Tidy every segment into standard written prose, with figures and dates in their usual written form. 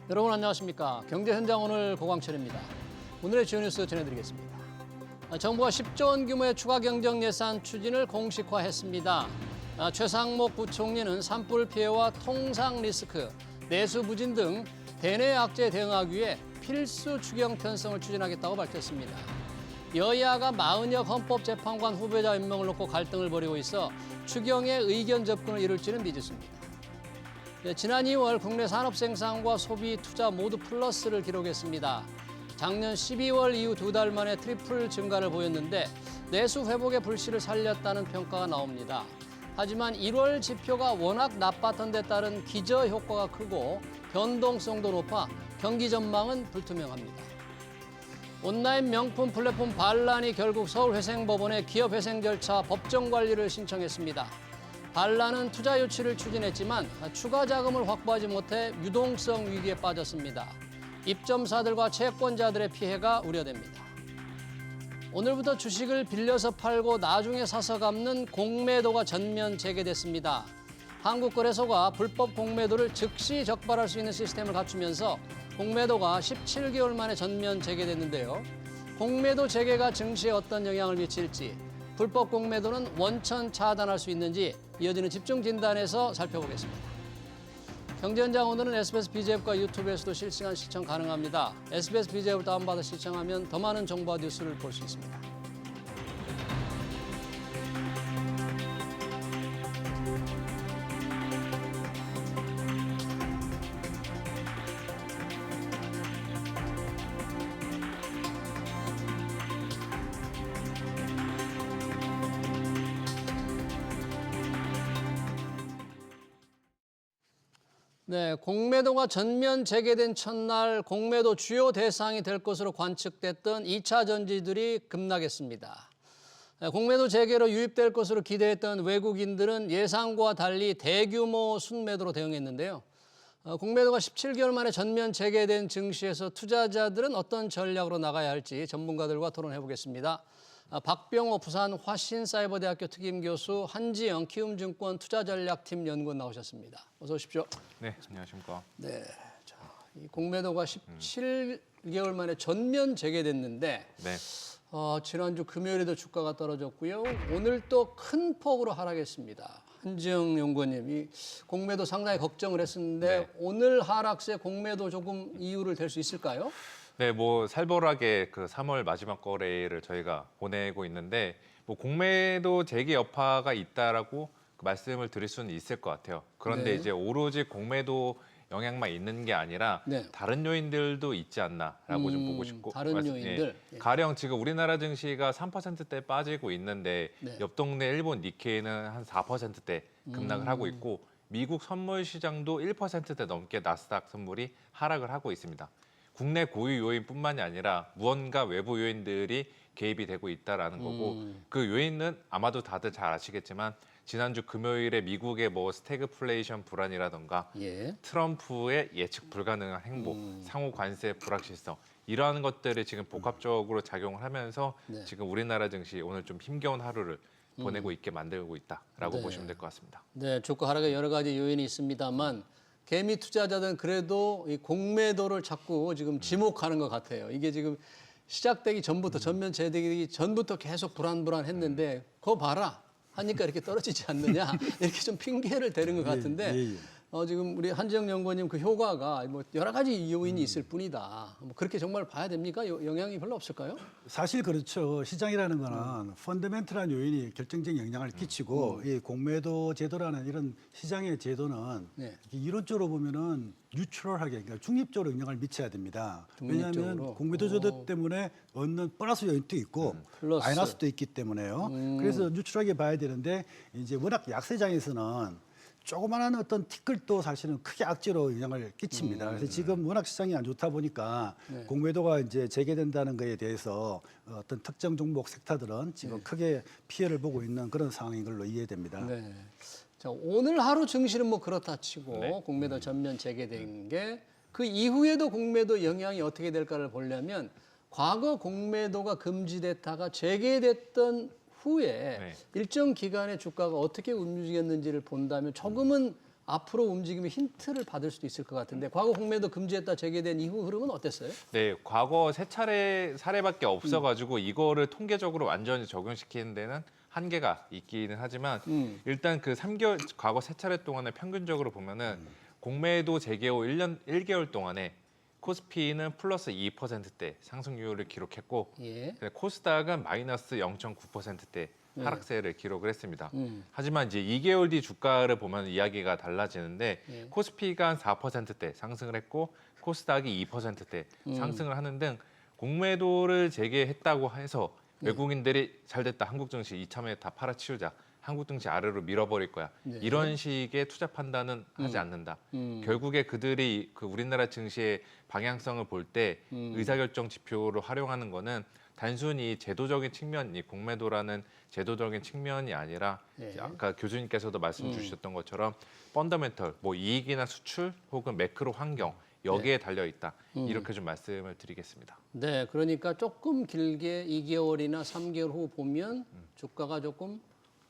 여러분 안녕하십니까. 경제현장 오늘 고광철입니다. 오늘의 주요 뉴스 전해드리겠습니다. 정부가 10조 원 규모의 추가 경정 예산 추진을 공식화했습니다. 최상목 부총리는 산불 피해와 통상 리스크, 내수 부진 등 대내 악재에 대응하기 위해 필수 추경 편성을 추진하겠다고 밝혔습니다. 여야가 마은혁 헌법재판관 후보자 임명을 놓고 갈등을 벌이고 있어 추경의 의견 접근을 이룰지는 미지수입니다. 지난 2월 국내 산업 생산과 소비, 투자 모두 플러스를 기록했습니다. 작년 12월 이후 2달 만에 트리플 증가를 보였는데 내수 회복의 불씨를 살렸다는 평가가 나옵니다. 하지만 1월 지표가 워낙 나빴던 데 따른 기저 효과가 크고 변동성도 높아 경기 전망은 불투명합니다. 온라인 명품 플랫폼 반란이 결국 서울회생법원에 기업회생 절차 법정 관리를 신청했습니다. 반란은 투자 유치를 추진했지만 추가 자금을 확보하지 못해 유동성 위기에 빠졌습니다. 입점사들과 채권자들의 피해가 우려됩니다. 오늘부터 주식을 빌려서 팔고 나중에 사서 갚는 공매도가 전면 재개됐습니다. 한국거래소가 불법 공매도를 즉시 적발할 수 있는 시스템을 갖추면서 공매도가 17개월 만에 전면 재개됐는데요. 공매도 재개가 증시에 어떤 영향을 미칠지, 불법 공매도는 원천 차단할 수 있는지 이어지는 집중 진단에서 살펴보겠습니다. 경제현장 오늘은 SBS BJ앱과 유튜브에서도 실시간 시청 가능합니다. SBS BJ앱을 다운받아 시청하면 더 많은 정보와 뉴스를 볼 수 있습니다. 네, 공매도가 전면 재개된 첫날 공매도 주요 대상이 될 것으로 관측됐던 2차 전지들이 급락했습니다. 공매도 재개로 유입될 것으로 기대했던 외국인들은 예상과 달리 대규모 순매도로 대응했는데요. 공매도가 17개월 만에 전면 재개된 증시에서 투자자들은 어떤 전략으로 나가야 할지 전문가들과 토론해 보겠습니다. 박병호 부산 화신사이버대학교 특임교수, 한지영 키움증권 투자전략팀 연구원 나오셨습니다. 어서 오십시오. 네, 안녕하십니까. 네, 자, 이 공매도가 17개월 만에 전면 재개됐는데 네, 지난주 금요일에도 주가가 떨어졌고요. 오늘 또 큰 폭으로 하락했습니다. 한지영 연구원님, 이 공매도 상당히 걱정을 했었는데 네. 오늘 하락세 공매도 조금 이유를 댈 수 있을까요? 네, 뭐 살벌하게 그 3월 마지막 거래를 저희가 보내고 있는데 뭐 공매도 재개 여파가 있다라고 말씀을 드릴 수는 있을 것 같아요. 그런데 네. 이제 오로지 공매도 영향만 있는 게 아니라 네. 다른 요인들도 있지 않나라고 좀 보고 싶고 다른 요인들? 예. 가령 지금 우리나라 증시가 3%대 빠지고 있는데 네. 옆 동네 일본 니케이는 한 4%대 급락을 하고 있고 미국 선물 시장도 1%대 넘게 나스닥 선물이 하락을 하고 있습니다. 국내 고유 요인뿐만이 아니라 무언가 외부 요인들이 개입이 되고 있다라는 거고 그 요인은 아마도 다들 잘 아시겠지만 지난주 금요일에 미국의 뭐 스태그플레이션 불안이라던가 예. 트럼프의 예측 불가능한 행보, 상호 관세 불확실성 이러한 것들이 지금 복합적으로 작용을 하면서 네. 지금 우리나라 증시 오늘 좀 힘겨운 하루를 보내고 있게 만들고 있다라고 네. 보시면 될 것 같습니다. 네, 주가 하락에 여러 가지 요인이 있습니다만 개미 투자자들은 그래도 이 공매도를 자꾸 지금 지목하는 것 같아요. 이게 지금 시작되기 전부터 전면 재개되기 전부터 계속 불안했는데 그거 봐라 하니까 이렇게 떨어지지 않느냐 이렇게 좀 핑계를 대는 것 같은데 지금 우리 한지영 연구원님 그 효과가 뭐 여러 가지 요인이 있을 뿐이다. 뭐 그렇게 정말 봐야 됩니까? 영향이 별로 없을까요? 사실 그렇죠. 시장이라는 거는 펀더멘털한 요인이 결정적인 영향을 끼치고 이 공매도 제도라는 이런 시장의 제도는 네. 이론적으로 보면은 뉴트럴하게 그러니까 중립적으로 영향을 미쳐야 됩니다. 중립적으로? 왜냐하면 공매도 제도 때문에 얻는 보너스 요인도 있고 플러스. 마이너스도 있기 때문에요. 그래서 뉴트럴하게 봐야 되는데 이제 워낙 약세장에서는 조그마한 어떤 티끌도 사실은 크게 악재로 영향을 끼칩니다. 그래서 지금 워낙 시장이 안 좋다 보니까 공매도가 이제 재개된다는 거에 대해서 어떤 특정 종목 섹터들은 지금 크게 피해를 보고 있는 그런 상황인 걸로 이해됩니다. 네. 자, 오늘 하루 증시는 뭐 그렇다 치고 네. 공매도 전면 재개된 게 그 이후에도 공매도 영향이 어떻게 될까를 보려면 과거 공매도가 금지됐다가 재개됐던 후에 네. 일정 기간의 주가가 어떻게 움직였는지를 본다면 조금은 앞으로 움직임의 힌트를 받을 수도 있을 것 같은데 과거 공매도 금지했다 재개된 이후 흐름은 어땠어요? 네, 과거 3차례 사례밖에 없어가지고 이거를 통계적으로 완전히 적용시키는 데는 한계가 있기는 하지만 일단 그 3개월 과거 3차례 동안에 평균적으로 보면은 공매도 재개 후 1개월 동안에 코스피는 플러스 2%대 상승률을 기록했고 예. 코스닥은 마이너스 0.9%대 하락세를 기록을 했습니다. 음. 하지만 이제 2개월 뒤 주가를 보면 이야기가 달라지는데 예. 코스피가 한 4%대 상승을 했고 코스닥이 2%대 상승을 하는 등 공매도를 재개했다고 해서 외국인들이 잘 됐다 한국 증시 이참에 다 팔아치우자 한국 증시 아래로 밀어버릴 거야 네. 이런 식의 투자 판단은 하지 않는다. 결국에 그들이 그 우리나라 증시의 방향성을 볼 때 의사결정 지표로 활용하는 거는 단순히 제도적인 측면, 이 공매도라는 제도적인 측면이 아니라 네. 아까 교수님께서도 말씀 주셨던 것처럼 펀더멘털, 뭐 이익이나 수출 혹은 매크로 환경 여기에 달려 있다. 이렇게 좀 말씀을 드리겠습니다. 네, 그러니까 조금 길게 2개월이나 3개월 후 보면 주가가 조금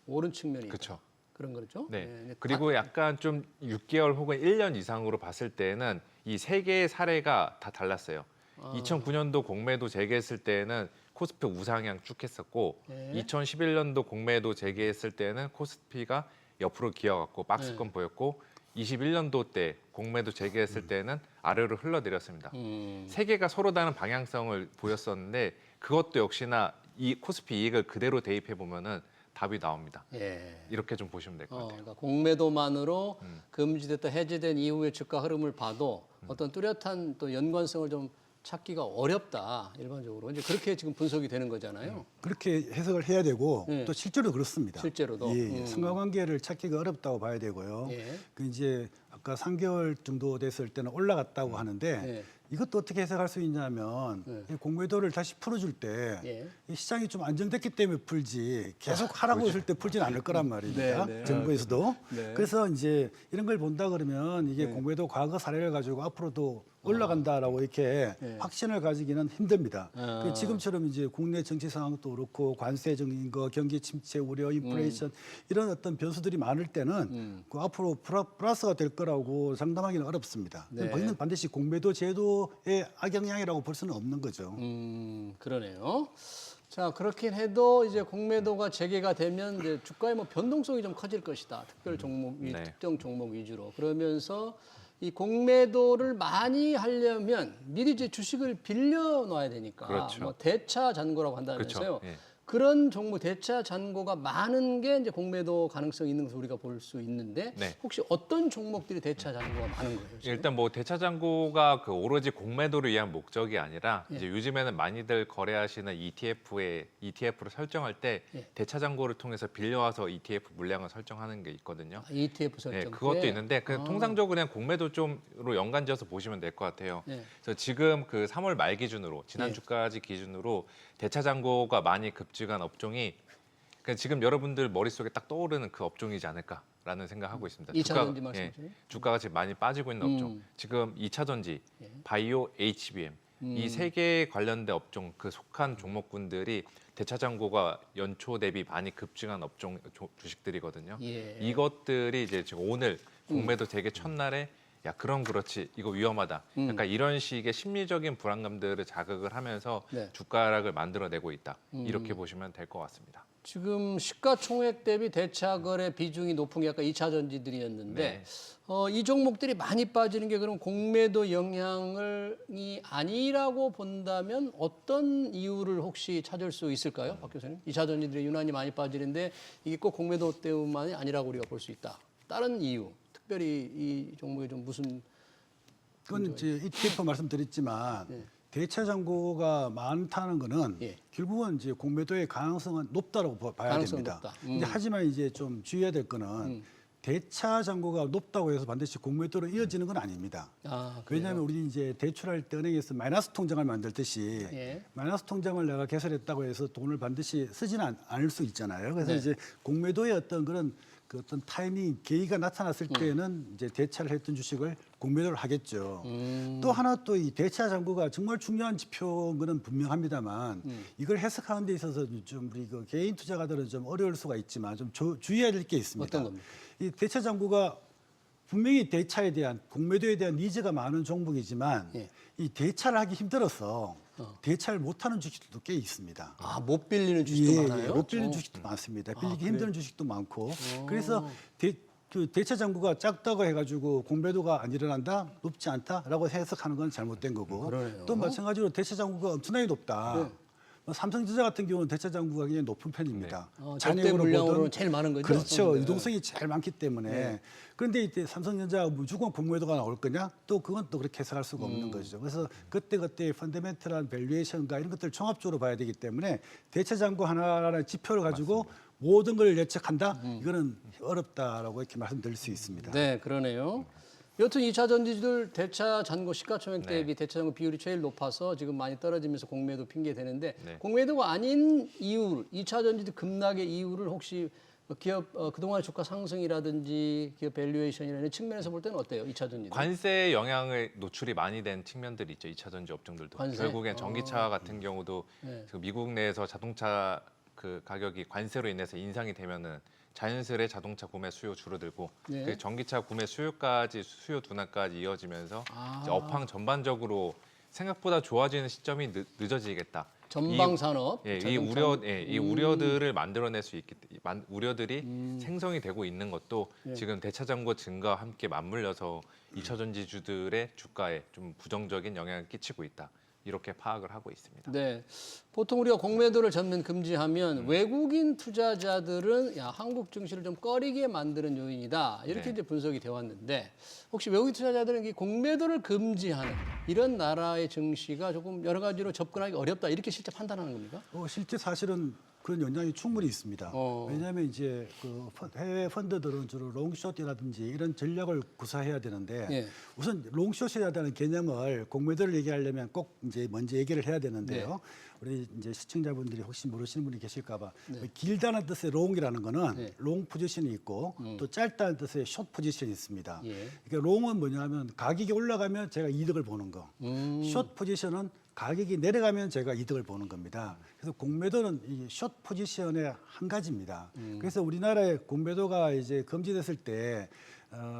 오른 측면이 있다. 그렇죠. 그런 거죠? 네. 그리고 약간 좀 6개월 혹은 1년 이상으로 봤을 때는 이 세 개의 사례가 다 달랐어요. 2009년도 공매도 재개했을 때는 코스피 우상향 쭉 했었고 네. 2011년도 공매도 재개했을 때는 코스피가 옆으로 기어갔고 박스권 보였고 21년도 때 공매도 재개했을 때는 아래로 흘러내렸습니다. 세 개가 서로 다른 방향성을 보였었는데 그것도 역시나 이 코스피 이익을 그대로 대입해 보면은 답이 나옵니다. 예. 이렇게 좀 보시면 될 것 같아요. 그러니까 공매도만으로 금지됐다 해제된 이후의 주가 흐름을 봐도 어떤 뚜렷한 또 연관성을 좀 찾기가 어렵다 일반적으로 이제 그렇게 지금 분석이 되는 거잖아요. 그렇게 해석을 해야 되고 네. 또 실제로 그렇습니다. 실제로도. 예, 상관관계를 찾기가 어렵다고 봐야 되고요. 예. 그 이제 아까 3개월 정도 됐을 때는 올라갔다고 하는데 예. 이것도 어떻게 해석할 수 있냐면 이 공매도를 다시 풀어줄 때 예. 이 시장이 좀 안정됐기 때문에 풀지 계속 하라고 했을 때 풀지는 않을 거란 말입니다. 네, 네. 정부에서도. 네. 그래서 이제 이런 걸 본다 그러면 이게 공매도 과거 사례를 가지고 앞으로도 올라간다라고 이렇게 확신을 가지기는 힘듭니다. 그 지금처럼 이제 국내 정치 상황도 그렇고 관세적인 거, 경기 침체 우려, 인플레이션 이런 어떤 변수들이 많을 때는 그 앞으로 플러스가 될 거라고 장담하기는 어렵습니다. 네. 거기는 반드시 공매도 제도의 악영향이라고 볼 수는 없는 거죠. 그러네요. 자, 그렇긴 해도 이제 공매도가 재개가 되면 이제 주가의 뭐 변동성이 좀 커질 것이다. 특별 종목, 네. 특정 종목 위주로. 그러면서 이 공매도를 많이 하려면 미리 이제 주식을 빌려 놔야 되니까 그렇죠. 뭐 대차 잔고라고 한다면서요. 그렇죠. 예. 그런 종목 대차 잔고가 많은 게 이제 공매도 가능성이 있는 것으로 우리가 볼 수 있는데 네. 혹시 어떤 종목들이 대차 잔고가 많은 거예요? 지금? 일단 뭐 대차 잔고가 그 오로지 공매도를 위한 목적이 아니라 이제 요즘에는 많이들 거래하시는 ETF를 설정할 때 대차 잔고를 통해서 빌려와서 ETF 물량을 설정하는 게 있거든요. ETF 설정. 네, 그것도 있는데 그냥 통상적으로 그냥 공매도 좀으로 연관지어서 보시면 될 것 같아요. 네. 그래서 지금 그 3월 말 기준으로 지난 주까지 기준으로 대차 잔고가 많이 급증한 업종이 그러니까 지금 여러분들 머릿속에 딱 떠오르는 그 업종이지 않을까라는 생각하고 있습니다. 2차 전지 말씀하시죠? 주가가 지금 많이 빠지고 있는 업종. 지금 2차 전지, 바이오, HBM 이 세 개에 관련된 업종 그 속한 종목군들이 대차 잔고가 연초 대비 많이 급증한 업종 주식들이거든요. 예. 이것들이 이제 지금 오늘 공매도 재개 첫날에 야 그럼 그렇지 이거 위험하다. 약간 이런 식의 심리적인 불안감들을 자극을 하면서 네. 주가 하락을 만들어내고 있다. 이렇게 보시면 될 것 같습니다. 지금 시가총액 대비 대차 거래 비중이 높은 게 아까 2차 전지들이었는데 이 종목들이 많이 빠지는 게 그럼 공매도 영향이 아니라고 본다면 어떤 이유를 혹시 찾을 수 있을까요, 박 교수님? 2차 전지들이 유난히 많이 빠지는데 이게 꼭 공매도 때문만이 아니라고 우리가 볼 수 있다. 다른 이유, 특별히 이 종목에 좀 무슨 그건 이제 ETF 말씀드렸지만 대차 잔고가 많다는 거는 예. 결국은 이제 공매도의 가능성은 높다라고 봐야 가능성은 됩니다. 높다. 근데 하지만 이제 좀 주의해야 될 거는 대차 잔고가 높다고 해서 반드시 공매도로 이어지는 건 아닙니다. 그래요? 왜냐하면 우리 이제 대출할 때 은행에서 마이너스 통장을 만들듯이 예. 마이너스 통장을 내가 개설했다고 해서 돈을 반드시 쓰지는 않을 수 있잖아요. 그래서 네. 이제 공매도의 어떤 그런 그 어떤 타이밍 계기가 나타났을 때는 이제 대차를 했던 주식을 공매도를 하겠죠. 또 하나 또 이 대차 잔고가 정말 중요한 지표인 거는 분명합니다만 이걸 해석하는 데 있어서 좀 우리 그 개인 투자가들은 좀 어려울 수가 있지만 좀 주의해야 될 게 있습니다. 어떤 겁니까? 이 대차 잔고가 분명히 대차에 대한 공매도에 대한 니즈가 많은 종목이지만 예. 이 대차를 하기 힘들어서 대차를 못하는 주식들도 꽤 있습니다. 아, 못 빌리는 주식도 많아요? 못 빌리는 주식도 많습니다. 빌리기 그래요? 힘든 주식도 많고. 그래서 그 대차 잔고가 작다고 해가지고 공매도가 안 일어난다, 높지 않다라고 해석하는 건 잘못된 거고. 그러네요. 또 마찬가지로 대차 잔고가 엄청나게 높다. 네. 뭐 삼성전자 같은 경우는 대차 잔고가 굉장히 높은 편입니다. 절대 물량으로는 제일 많은 거죠? 그렇죠. 네. 유동성이 제일 많기 때문에. 네. 그런데 이때 삼성전자 무조건 공매도가 나올 거냐? 또 그건 또 그렇게 해석할 수가 없는 거죠. 그래서 그때그때 펀더멘털한 밸류에이션과 이런 것들을 종합적으로 봐야 되기 때문에 대차 잔고 하나라는 지표를 가지고 모든 걸 예측한다? 이거는 어렵다라고 이렇게 말씀드릴 수 있습니다. 네, 그러네요. 여튼 2차 전지들 대차 잔고 시가총액 네. 대비 대차 잔고 비율이 제일 높아서 지금 많이 떨어지면서 공매도 핑계 대는데 네. 공매도가 아닌 이유, 2차 전지들 급락의 이유를 혹시 기업 그동안의 주가 상승이라든지 기업 밸류에이션이라는 측면에서 볼 때는 어때요? 2차 전지들. 관세 영향을 노출이 많이 된 측면들이 있죠. 2차 전지 업종들도. 관세? 결국엔 전기차 같은 경우도 네. 지금 미국 내에서 자동차 그 가격이 관세로 인해서 인상이 되면은 자연스레 자동차 구매 수요 줄어들고 네. 그 전기차 구매 수요까지 수요 둔화까지 이어지면서 아. 이제 업황 전반적으로 생각보다 좋아지는 시점이 늦어지겠다. 전방 산업. 이 자동차. 이 우려들을 만들어낼 수 있기 우려들이 생성이 되고 있는 것도 예. 지금 대차 잔고 증가와 함께 맞물려서 2차 전지주들의 주가에 좀 부정적인 영향을 끼치고 있다. 이렇게 파악을 하고 있습니다. 네, 보통 우리가 공매도를 전면 금지하면 외국인 투자자들은 야, 한국 증시를 좀 꺼리게 만드는 요인이다 이렇게 네. 이제 분석이 되어 왔는데 혹시 외국인 투자자들은 이 공매도를 금지하는 이런 나라의 증시가 조금 여러 가지로 접근하기 어렵다 이렇게 실제 판단하는 겁니까? 실제 사실은 그런 영향이 충분히 있습니다. 왜냐하면 이제 그 해외 펀드들은 주로 롱숏이라든지 이런 전략을 구사해야 되는데 예. 우선 롱숏이라는 개념을 공매도를 얘기하려면 꼭 이제 먼저 얘기를 해야 되는데요. 우리 이제 시청자분들이 혹시 모르시는 분이 계실까봐 길다는 뜻의 롱이라는 거는 네. 롱 포지션이 있고 또 짧다는 뜻의 숏 포지션이 있습니다. 예. 그러니까 롱은 뭐냐면 가격이 올라가면 제가 이득을 보는 거. 숏 포지션은 가격이 내려가면 제가 이득을 보는 겁니다. 그래서 공매도는 이 숏 포지션의 한 가지입니다. 그래서 우리나라의 공매도가 이제 금지됐을 때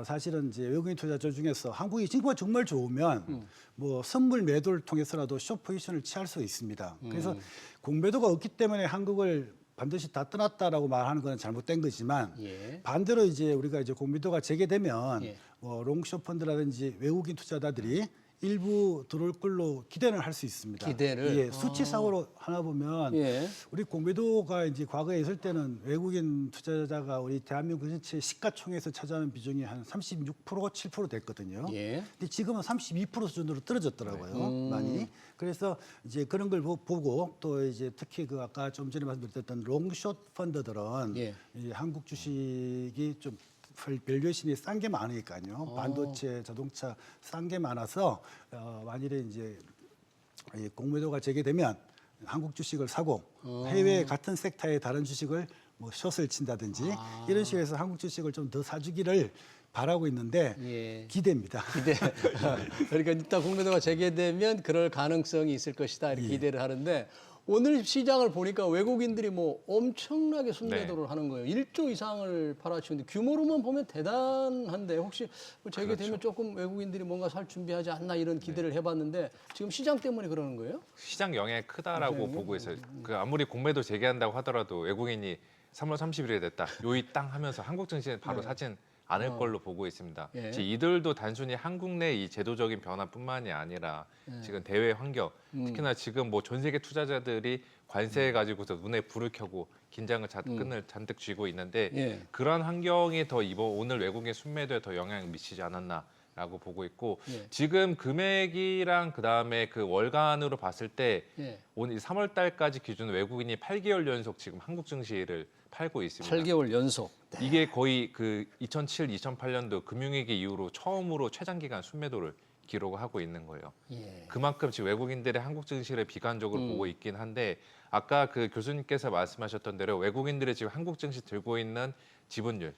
사실은 이제 외국인 투자자 중에서 한국이 정말 좋으면 뭐 선물 매도를 통해서라도 숏 포지션을 취할 수 있습니다. 그래서 공매도가 없기 때문에 한국을 반드시 다 떠났다라고 말하는 건 잘못된 거지만 예. 반대로 이제 우리가 이제 공매도가 재개되면 예. 뭐 롱숏 펀드라든지 외국인 투자자들이 일부 들어올 걸로 기대는 할 수 있습니다. 기대를? 예, 수치상으로 하나 보면 예. 우리 공매도가 이제 과거에 있을 때는 외국인 투자자가 우리 대한민국 전체 시가총액에서 차지하는 비중이 한 36% 7% 됐거든요. 예. 근데 지금은 32% 수준으로 떨어졌더라고요. 많이. 그래서 이제 그런 걸 보고 또 이제 특히 그 아까 좀 전에 말씀드렸던 롱숏 펀드들은 예. 이 한국 주식이 좀 밸류에이션이 싼 게 많으니까요. 반도체, 자동차 싼 게 많아서 만일에 이제 이 공매도가 재개되면 한국 주식을 사고 해외 같은 섹터의 다른 주식을 뭐 숏을 친다든지 이런 식으로 해서 한국 주식을 좀 더 사주기를 바라고 있는데 예. 기대입니다. 기대. 그러니까 일단 공매도가 재개되면 그럴 가능성이 있을 것이다 이렇게 기대를 하는데 오늘 시장을 보니까 외국인들이 뭐 엄청나게 순매도를 하는 거예요. 1조 이상을 팔아치우는데 규모로만 보면 대단한데 혹시 재개되면 조금 외국인들이 뭔가 살 준비하지 않나 이런 기대를 해봤는데 지금 시장 때문에 그러는 거예요? 시장 영향이 크다라고 보고 있어요. 그 아무리 공매도 재개한다고 하더라도 외국인이 3월 30일에 됐다. 요이 땅 하면서 한국 증시는 바로 사진 않을 걸로 보고 있습니다. 예. 이들도 단순히 한국 내 이 제도적인 변화뿐만이 아니라 지금 대외 환경, 특히나 지금 뭐 전 세계 투자자들이 관세 가지고서 눈에 불을 켜고 긴장을 끈을 잔뜩 쥐고 있는데 예. 그런 환경이 더 오늘 외국인 순매도에 더 영향을 미치지 않았나라고 보고 있고 예. 지금 금액이랑 그다음에 그 월간으로 봤을 때 예. 오늘 3월 달까지 기준 외국인이 8개월 연속 지금 한국 증시를 팔고 있습니다. 8개월 연속. 이게 거의 그 2007, 2008년도 금융위기 이후로 처음으로 최장기간 순매도를 기록을 하고 있는 거예요. 예. 그만큼 지금 외국인들의 한국 증시를 비관적으로 보고 있긴 한데 아까 그 교수님께서 말씀하셨던 대로 외국인들이 지금 한국 증시 들고 있는 지분율,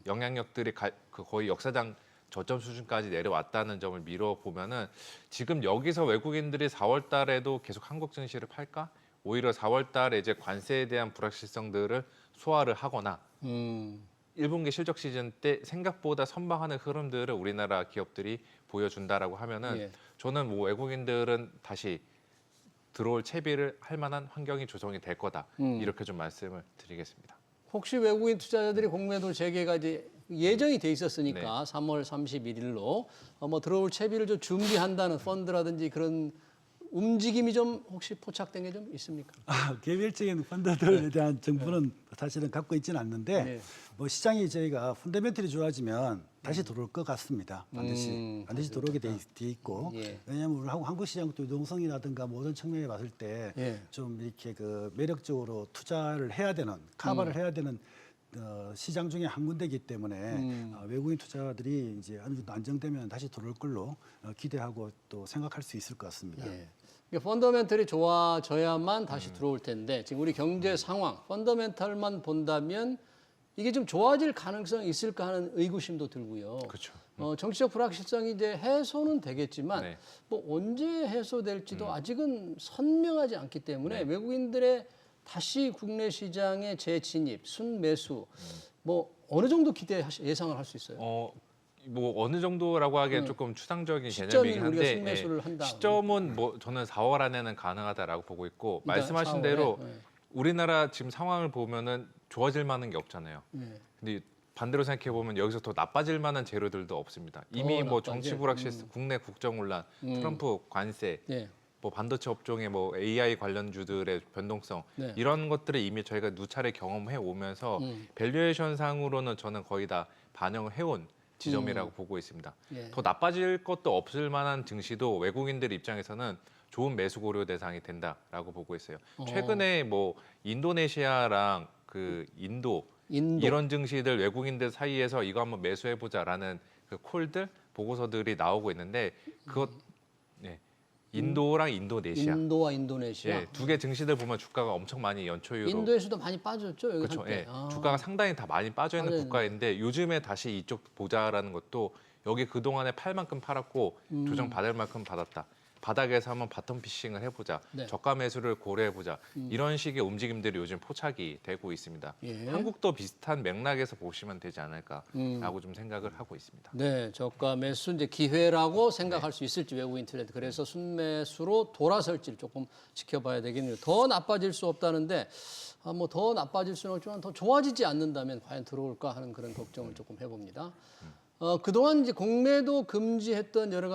영향력들이 거의 역사상 저점 수준까지 내려왔다는 점을 미뤄 보면은 지금 여기서 외국인들이 4월 달에도 계속 한국 증시를 팔까? 오히려 4월 달에 이제 관세에 대한 불확실성들을 소화를 하거나 1분기 실적 시즌 때 생각보다 선방하는 흐름들을 우리나라 기업들이 보여준다라고 하면은 예. 저는 뭐 외국인들은 다시 들어올 채비를 할 만한 환경이 조성이 될 거다. 이렇게 좀 말씀을 드리겠습니다. 혹시 외국인 투자자들이 공매도 재개가 이제 예정이 돼 있었으니까 네. 3월 31일로 뭐 들어올 채비를 좀 준비한다는 펀드라든지 그런 움직임이 좀 혹시 포착된 게 좀 있습니까? 개별적인 펀드들에 대한 정보는 사실은 갖고 있지는 않는데 네. 뭐 시장이 저희가 펀더멘털이 좋아지면 다시 들어올 것 같습니다. 반드시 들어오게 돼 있고 예. 왜냐하면 우리 한국 시장도 유동성이라든가 모든 측면에 봤을 때 예. 좀 이렇게 그 매력적으로 투자를 해야 되는 커버를 해야 되는 시장 중에 한 군데이기 때문에 외국인 투자들이 이제 어느 정도 안정되면 다시 들어올 걸로 기대하고 또 생각할 수 있을 것 같습니다. 예. 그러니까 펀더멘털이 좋아져야만 다시 들어올 텐데 지금 우리 경제 상황 펀더멘털만 본다면 이게 좀 좋아질 가능성이 있을까 하는 의구심도 들고요. 그렇죠. 정치적 불확실성이 이제 해소는 되겠지만 네. 뭐 언제 해소될지도 아직은 선명하지 않기 때문에 네. 외국인들의 다시 국내 시장의 재진입, 순매수 뭐 어느 정도 예상을 할 수 있어요? 뭐 어느 정도라고 하기엔 조금 추상적인 시점이 개념이긴 우리가 한데 순매수를 한다. 시점은 뭐 저는 4월 안에는 가능하다라고 보고 있고 그러니까 말씀하신 4월에? 대로 네. 우리나라 지금 상황을 보면은 좋아질 만한 게 없잖아요. 네. 근데 반대로 생각해 보면 여기서 더 나빠질 만한 재료들도 없습니다. 이미 뭐 나빠질? 정치 불확실성, 국내 국정혼란, 트럼프 관세, 네. 뭐 반도체 업종의 뭐 AI 관련주들의 변동성 네. 이런 것들을 이미 저희가 누차례 경험해 오면서 밸류에이션 상으로는 저는 거의 다 반영을 해온 지점이라고 보고 있습니다. 예. 더 나빠질 것도 없을 만한 증시도 외국인들 입장에서는 좋은 매수 고려 대상이 된다라고 보고 있어요. 최근에 뭐 인도네시아랑 그 인도 이런 증시들 외국인들 사이에서 이거 한번 매수해 보자라는 그 콜들 보고서들이 나오고 있는데 그것 네. 인도랑 인도네시아 인도와 인도네시아. 예, 두 개 증시들 보면 주가가 엄청 많이 연초유로 인도에서도 많이 빠졌죠. 여기 그렇죠. 한때. 예, 주가가 상당히 다 많이 빠져 있는 빠져있는. 국가인데 요즘에 다시 이쪽 보자라는 것도 여기 그 동안에 팔 만큼 팔았고 조정 받을 만큼 받았다. 바닥에서 한번 바텀 피싱을 해보자. 네. 저가 매수를 고려해보자. 이런 식의 움직임들이 요즘 포착이 되고 있습니다. 예. 한국도 비슷한 맥락에서 보시면 되지 않을까라고 좀 생각을 하고 있습니다. 네, 저가 매수 이제 기회라고 생각할 수 있을지 외국인 트레이드 그래서 순매수로 돌아설지를 조금 지켜봐야 되겠네요. 더 나빠질 수 없다는데 뭐 더 나빠질 수는 없지만 더 좋아지지 않는다면 과연 들어올까 하는 그런 걱정을 조금 해봅니다. 그동안 이제 공매도 금지했던 여러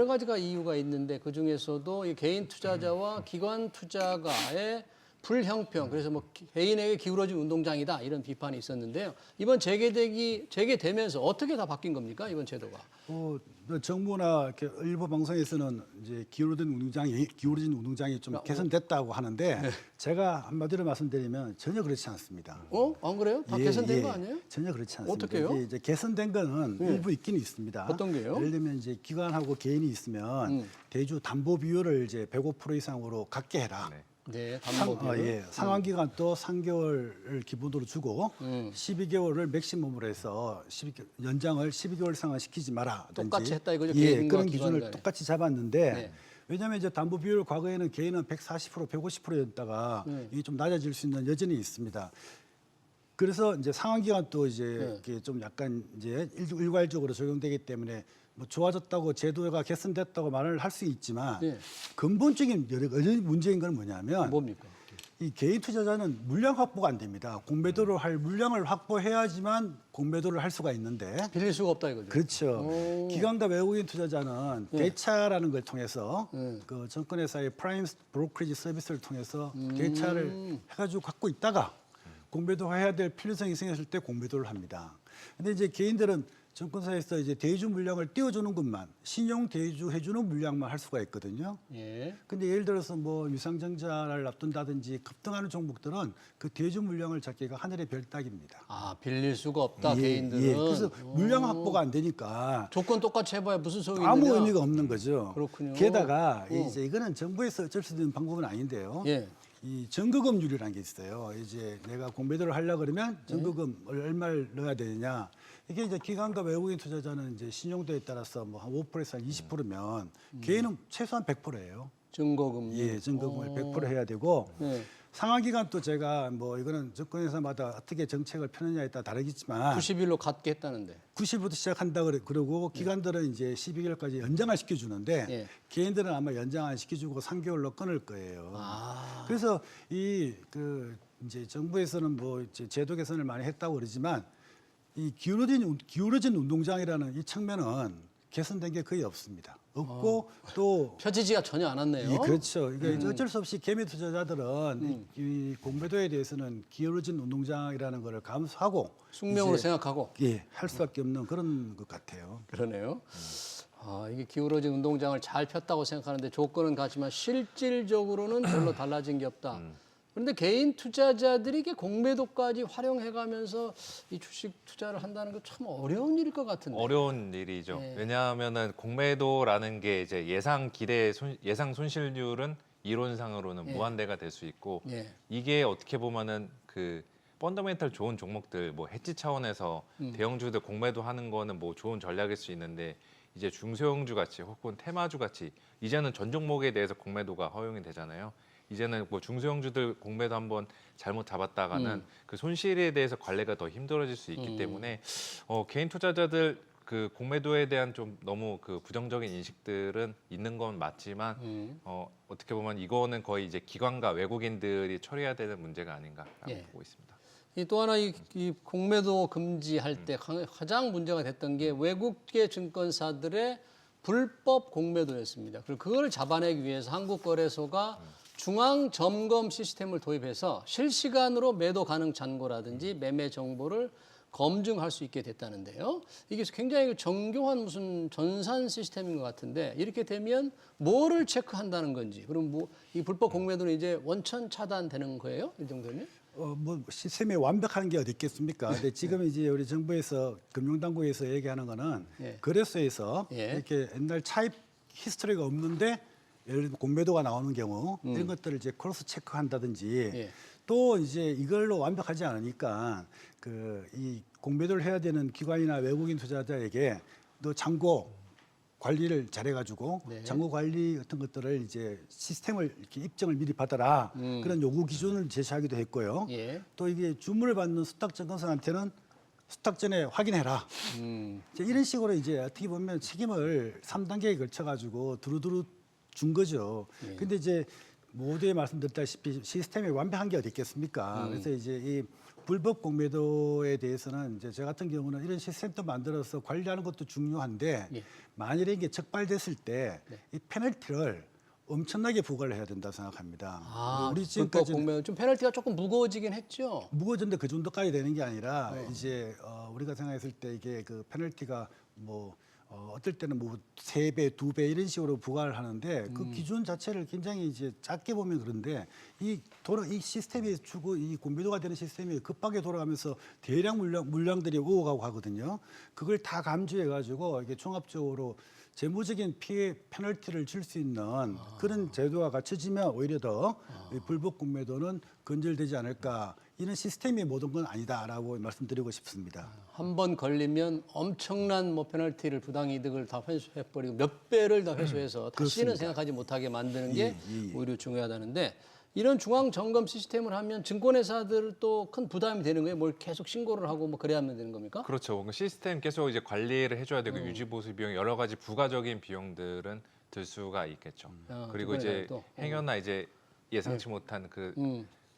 가지가 이유가 있는데 그 중에서도 이 개인 투자자와 기관 투자가의 불형평, 그래서 뭐 개인에게 기울어진 운동장이다 이런 비판이 있었는데요. 이번 재개되면서 어떻게 다 바뀐 겁니까 이번 제도가? 정부나 이렇게 일부 방송에서는 이제 기울어진 운동장이 좀 개선됐다고 하는데 제가 한마디로 말씀드리면 전혀 그렇지 않습니다. 안 그래요? 다 개선된 거 아니에요? 전혀 그렇지 않습니다. 어떻게요? 이제 개선된 거는 일부 있긴 있습니다. 어떤 게요? 예를 들면 이제 기관하고 개인이 있으면 대주 담보 비율을 이제 105% 이상으로 갖게 해라. 네. 네, 담보 비율. 상환 기간도 3개월을 기본으로 주고 12개월을 맥시멈으로 해서 연장을 12개월 상환시키지 마라. 똑같이 했다 이거죠, 예, 개인과 그런 기관 기준을 간에. 똑같이 잡았는데 네. 왜냐하면 이제 담보 비율 과거에는 개인은 140%, 150%였다가 이게 좀 낮아질 수 있는 여전히 있습니다. 그래서 이제 상환 기간도 이제 이렇게 좀 약간 이제 일괄적으로 적용되기 때문에 뭐 좋아졌다고 제도가 개선됐다고 말을 할 수 있지만 네. 근본적인 여전히 문제인 건 뭐냐면 뭡니까? 이 개인 투자자는 물량 확보가 안 됩니다. 공매도를 할 물량을 확보해야지만 공매도를 할 수가 있는데 빌릴 수가 없다 이거죠. 그렇죠. 기관과 외국인 투자자는 대차라는 걸 통해서 그 증권회사의 프라임 브로커리지 서비스를 통해서 대차를 해가지고 갖고 있다가 공매도해야 될 필요성이 생겼을 때 공매도를 합니다. 근데 이제 개인들은 증권사에서 이제 대주 물량을 띄워주는 것만 신용 대주 해주는 물량만 할 수가 있거든요. 예. 근데 예를 들어서 뭐 유상증자를 앞둔다든지 급등하는 종목들은 그 대주 물량을 잡기가 하늘의 별 따기입니다. 빌릴 수가 없다 개인들은. 그래서 물량 확보가 안 되니까 조건 똑같이 해봐야 무슨 소용이 아무 있느냐. 의미가 없는 거죠. 그렇군요. 게다가 이제 이거는 정부에서 어쩔 수 있는 방법은 아닌데요. 예. 이 전거금률이라는 게 있어요. 이제 내가 공매도를 하려고 그러면 전거금을 얼마를 넣어야 되느냐. 이게 이제 기관과 외국인 투자자는 이제 신용도에 따라서 뭐 한 5%에서 한 20%면 개인은 최소한 100%예요. 증거금. 예, 전거금을 100% 해야 되고 네. 상환 기간도 제가 뭐 이거는 정권에서마다 어떻게 정책을 펴느냐에 따라 다르겠지만 90일로 갖게 했다는데. 90일부터 시작한다 그러고 기간들은 이제 12개월까지 연장을 시켜주는데 예. 개인들은 아마 연장 안 시켜주고 3개월로 끊을 거예요. 그래서 이제 정부에서는 뭐 이제 제도 개선을 많이 했다고 그러지만 이 기울어진 운동장이라는 이 측면은 개선된 게 거의 없습니다. 없고 또 펴지지가 전혀 않았네요. 예, 그렇죠. 이게 어쩔 수 없이 개미 투자자들은 이 공매도에 대해서는 기울어진 운동장이라는 것을 감수하고 숙명으로 이제 생각하고. 예, 할 수밖에 없는 그런 것 같아요. 그러네요. 이게 기울어진 운동장을 잘 폈다고 생각하는데 조건은 같지만 실질적으로는 별로 달라진 게 없다. 그런데 개인 투자자들이 이게 공매도까지 활용해가면서 이 주식 투자를 한다는 게 참 어려운 일일 것 같은데. 어려운 일이죠. 네. 왜냐하면은 공매도라는 게 이제 예상 손실률은 이론상으로는 예. 무한대가 될 수 있고 예. 이게 어떻게 보면은 그 펀더멘털 좋은 종목들 뭐 헤지 차원에서 대형주들 공매도 하는 거는 뭐 좋은 전략일 수 있는데 이제 중소형주 같이 혹은 테마주 같이 이제는 전 종목에 대해서 공매도가 허용이 되잖아요. 이제는 뭐 중소형주들 공매도 한번 잘못 잡았다가는 그 손실에 대해서 관리가 더 힘들어질 수 있기 때문에 개인 투자자들 그 공매도에 대한 좀 너무 그 부정적인 인식들은 있는 건 맞지만 어떻게 보면 이거는 거의 이제 기관과 외국인들이 처리해야 되는 문제가 아닌가라고 예. 보고 있습니다. 또 하나 이 공매도 금지할 때 가장 문제가 됐던 게 외국계 증권사들의 불법 공매도였습니다. 그리고 그걸 잡아내기 위해서 한국거래소가 중앙 점검 시스템을 도입해서 실시간으로 매도 가능 잔고라든지 매매 정보를 검증할 수 있게 됐다는데요. 이게 굉장히 정교한 무슨 전산 시스템인 것 같은데 이렇게 되면 뭐를 체크한다는 건지 그럼 뭐 이 불법 공매도는 이제 원천 차단되는 거예요? 이 정도면? 뭐 시스템이 완벽한 게 어디 있겠습니까? 근데 지금 이제 우리 정부에서 금융당국에서 얘기하는 거는 예. 거래소에서 예. 이렇게 옛날 차입 히스토리가 없는데 예를 들면 공매도가 나오는 경우 이런 것들을 이제 크로스 체크한다든지 예. 또 이제 이걸로 완벽하지 않으니까 이 공매도를 해야 되는 기관이나 외국인 투자자에게 너 잔고 관리를 잘해가지고 네. 잔고 관리 같은 것들을 이제 시스템을 이렇게 입증을 미리 받아라 그런 요구 기준을 제시하기도 했고요. 예. 또 이게 주문을 받는 수탁증권사한테는 수탁 전에 확인해라. 이제 이런 식으로 이제 어떻게 보면 책임을 3단계에 걸쳐가지고 두루두루 준 거죠. 근데 이제 모두에 말씀드렸다시피 시스템이 완벽한 게 어디 있겠습니까? 그래서 이제 이 불법 공매도에 대해서는 이제 저 같은 경우는 이런 시스템도 만들어서 관리하는 것도 중요한데 예. 만일에 이게 적발됐을 때 이 페널티를 엄청나게 부과를 해야 된다 생각합니다. 우리 불법 지금까지 공매도 좀 페널티가 조금 무거워지긴 했죠. 무거워졌는데 그 정도까지 되는 게 아니라 이제 우리가 생각했을 때 이게 그 페널티가 뭐 어떨 때는 뭐 3배, 2배 이런 식으로 부과를 하는데 그 기준 자체를 굉장히 이제 작게 보면 그런데 이 시스템이 이 공매도가 되는 시스템이 급하게 돌아가면서 대량 물량들이 오가고 하거든요. 그걸 다 감주해 가지고 이게 종합적으로 재무적인 피해 페널티를 줄 수 있는 그런 제도가 갖춰지면 오히려 더 이 불법 공매도는 근절되지 않을까. 이런 시스템이 모든 건 아니다라고 말씀드리고 싶습니다. 한 번 걸리면 엄청난 뭐 페널티를 부당이득을 다 회수해버리고 몇 배를 다 회수해서 다시는 생각하지 못하게 만드는 게 오히려 중요하다는데 이런 중앙 점검 시스템을 하면 증권회사들도 큰 부담이 되는 거예요. 뭘 계속 신고를 하고 뭐 그래야만 되는 겁니까? 그렇죠. 뭔가 시스템 계속 이제 관리를 해줘야 되고 유지 보수 비용 여러 가지 부가적인 비용들은 들 수가 있겠죠. 그리고 이제 또. 행여나 이제 예상치 못한 그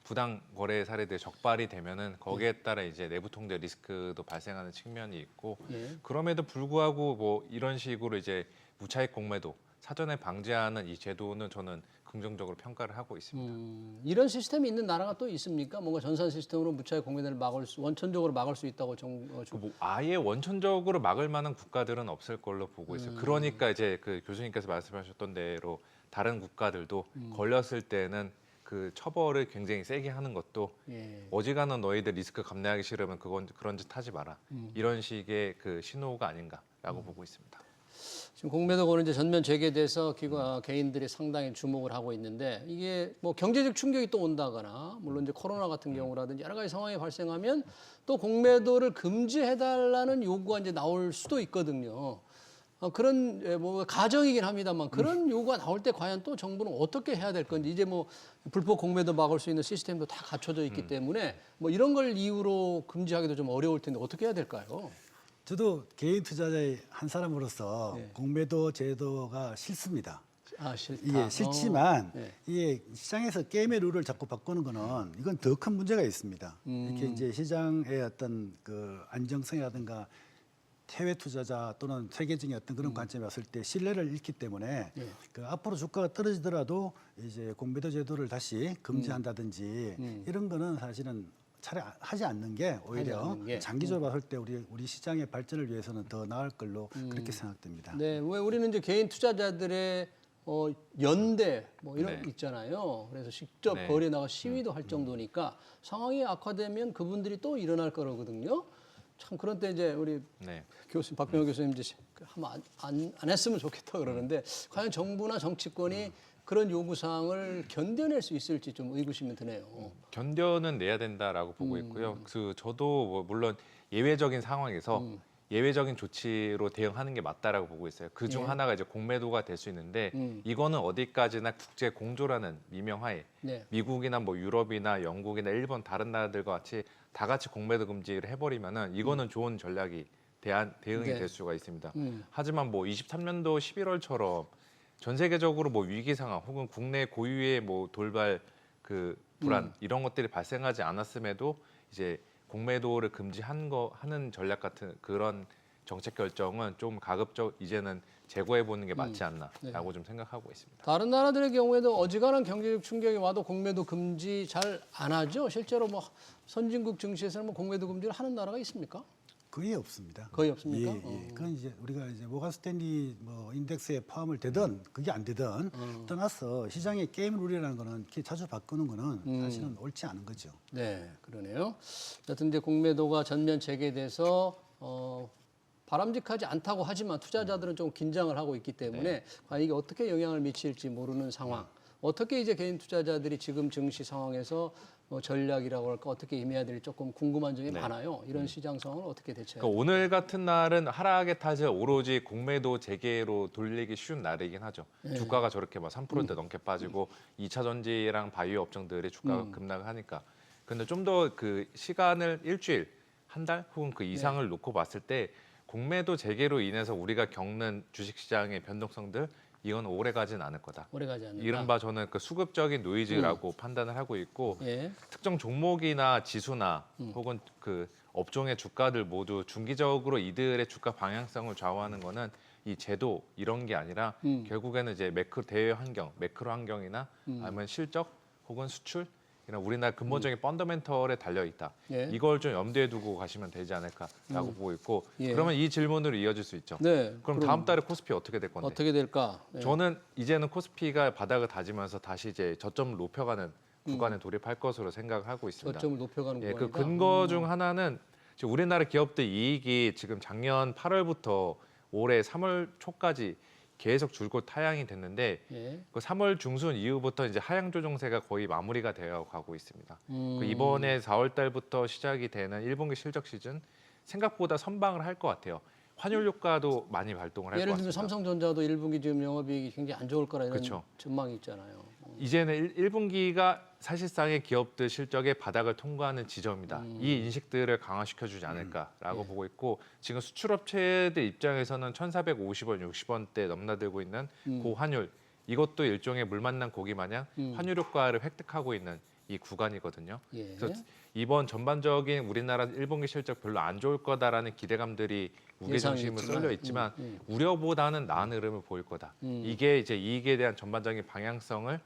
부당 거래 사례들이 적발이 되면은 거기에 따라 이제 내부 통제 리스크도 발생하는 측면이 있고 그럼에도 불구하고 뭐 이런 식으로 이제 무차익 공매도 사전에 방지하는 이 제도는 저는 긍정적으로 평가를 하고 있습니다. 이런 시스템이 있는 나라가 또 있습니까? 뭔가 전산 시스템으로 무차익 공매도를 원천적으로 막을 수 있다고 뭐 아예 원천적으로 막을 만한 국가들은 없을 걸로 보고 있어요. 그러니까 이제 그 교수님께서 말씀하셨던 대로 다른 국가들도 걸렸을 때는 그 처벌을 굉장히 세게 하는 것도 어지간한 너희들 리스크 감내하기 싫으면 그런 짓 하지 마라. 이런 식의 그 신호가 아닌가라고 보고 있습니다. 지금 공매도고는 이제 전면 재개돼서 개인들이 상당히 주목을 하고 있는데 이게 뭐 경제적 충격이 또 온다거나 물론 이제 코로나 같은 경우라든지 여러 가지 상황이 발생하면 또 공매도를 금지해달라는 요구가 이제 나올 수도 있거든요. 그런 뭐 가정이긴 합니다만 그런 요구가 나올 때 과연 또 정부는 어떻게 해야 될 건지 이제 뭐 불법 공매도 막을 수 있는 시스템도 다 갖춰져 있기 때문에 뭐 이런 걸 이유로 금지하기도 좀 어려울 텐데 어떻게 해야 될까요? 저도 개인 투자자의 한 사람으로서 네. 공매도 제도가 싫습니다. 싫다. 이게 싫지만 네. 이게 시장에서 게임의 룰을 자꾸 바꾸는 거는 이건 더 큰 문제가 있습니다. 이렇게 이제 시장의 어떤 그 안정성이라든가 해외 투자자 또는 세계적인 어떤 그런 관점에 왔을 때 신뢰를 잃기 때문에 예. 그 앞으로 주가가 떨어지더라도 이제 공매도 제도를 다시 금지한다든지 이런 거는 사실은 차라리 하지 않는 게 오히려 않는 게. 장기적으로 봤을 때 우리 시장의 발전을 위해서는 더 나을 걸로 그렇게 생각됩니다. 네, 왜 우리는 이제 개인 투자자들의 연대 뭐 이런 네. 거 있잖아요. 그래서 직접 네. 거리에 나가 시위도 할 정도니까 상황이 악화되면 그분들이 또 일어날 거거든요. 참 그런 때 이제 우리 네. 교수님 박병호 교수님 이제 한번 안 했으면 좋겠다 그러는데 과연 정부나 정치권이 그런 요구 사항을 견뎌낼 수 있을지 좀 의구심이 드네요. 견뎌는 내야 된다라고 보고 있고요. 저도 뭐 물론 예외적인 상황에서 예외적인 조치로 대응하는 게 맞다라고 보고 있어요. 그 중 예. 하나가 이제 공매도가 될 수 있는데 이거는 어디까지나 국제 공조라는 미명하에 네. 미국이나 뭐 유럽이나 영국이나 일본 다른 나라들과 같이 다 같이 공매도 금지를 해버리면은 이거는 좋은 전략이 대응이 네. 될 수가 있습니다. 하지만 뭐 23년도 11월처럼 전 세계적으로 뭐 위기 상황 혹은 국내 고유의 뭐 돌발 그 불안 이런 것들이 발생하지 않았음에도 이제 공매도를 하는 전략 같은 그런 정책 결정은 좀 가급적 이제는 재고해 보는 게 맞지 않나라고 좀 생각하고 있습니다. 다른 나라들의 경우에도 어지간한 경제적 충격이 와도 공매도 금지 잘 안 하죠. 실제로 뭐 선진국 증시에서는 뭐 공매도 금지를 하는 나라가 있습니까? 거의 없습니다. 거의 없습니까? 예. 그건 이제 우리가 이제 모건 스탠리 뭐 인덱스에 포함을 되든 그게 안 되든 떠나서 시장의 게임 룰이라는 거는 이렇게 자주 바꾸는 거는 사실은 옳지 않은 거죠. 네, 그러네요. 하여튼 이제 공매도가 전면 재개돼서 바람직하지 않다고 하지만 투자자들은 좀 긴장을 하고 있기 때문에 과연 이게 어떻게 영향을 미칠지 모르는 상황. 어떻게 이제 개인 투자자들이 지금 증시 상황에서 전략이라고 할까 어떻게 임해야 될지 조금 궁금한 점이 많아요. 이런 시장 상황을 어떻게 대처해야 그러니까 오늘 같은 날은 하락의 탓을 오로지 공매도 재개로 돌리기 쉬운 날이긴 하죠. 주가가 저렇게 막 3%대 넘게 빠지고 2차 전지랑 바이오 업종들이 주가가 급락을 하니까. 근데 좀 더 그 시간을 일주일, 한 달 혹은 그 이상을 놓고 봤을 때 공매도 재개로 인해서 우리가 겪는 주식시장의 변동성들 이건 오래 가진 않을 거다. 오래 가지 않는다. 이른바 저는 그 수급적인 노이즈라고 판단을 하고 있고 예. 특정 종목이나 지수나 혹은 그 업종의 주가들 모두 중기적으로 이들의 주가 방향성을 좌우하는 거는 이 제도 이런 게 아니라 결국에는 이제 대외 환경, 매크로 환경이나 아니면 실적 혹은 수출 이런 우리나라 근본적인 펀더멘털에 달려 있다. 예. 이걸 좀 염두에 두고 가시면 되지 않을까라고 보고 있고 예. 그러면 이 질문으로 이어질 수 있죠. 네. 그럼 다음 달에 코스피 어떻게 될 건데? 어떻게 될까? 네. 저는 이제는 코스피가 바닥을 다지면서 다시 이제 저점을 높여가는 구간에 돌입할 것으로 생각을 하고 있습니다. 저점을 높여가는 예, 그 구간이다. 근거 중 하나는 지금 우리나라 기업들 이익이 지금 작년 8월부터 올해 3월 초까지 계속 줄곧 하향이 됐는데 예. 그 3월 중순 이후부터 이제 하향 조정세가 거의 마무리가 되어 가고 있습니다. 그 이번에 4월 달부터 시작이 되는 1분기 실적 시즌 생각보다 선방을 할 것 같아요. 환율 효과도 많이 발동을 할 것 예를 같습니다. 들면 삼성전자도 1분기 지금 영업이익이 굉장히 안 좋을 거라 이런 그쵸. 전망이 있잖아요. 이제는 1분기가 사실상의 기업들 실적의 바닥을 통과하는 지점이다. 이 인식들을 강화시켜주지 않을까라고 보고 있고 지금 수출업체들 입장에서는 1,450원, 60원대 넘나들고 있는 고환율 이것도 일종의 물 만난 고기 마냥 환율 효과를 획득하고 있는 이 구간이거든요. 예. 그래서 이번 전반적인 우리나라 1분기 실적 별로 안 좋을 거다라는 기대감들이 무게중심을 예상이 쏠려 있지만 우려보다는 나은 흐름을 보일 거다. 이게 이제 이익에 대한 전반적인 방향성을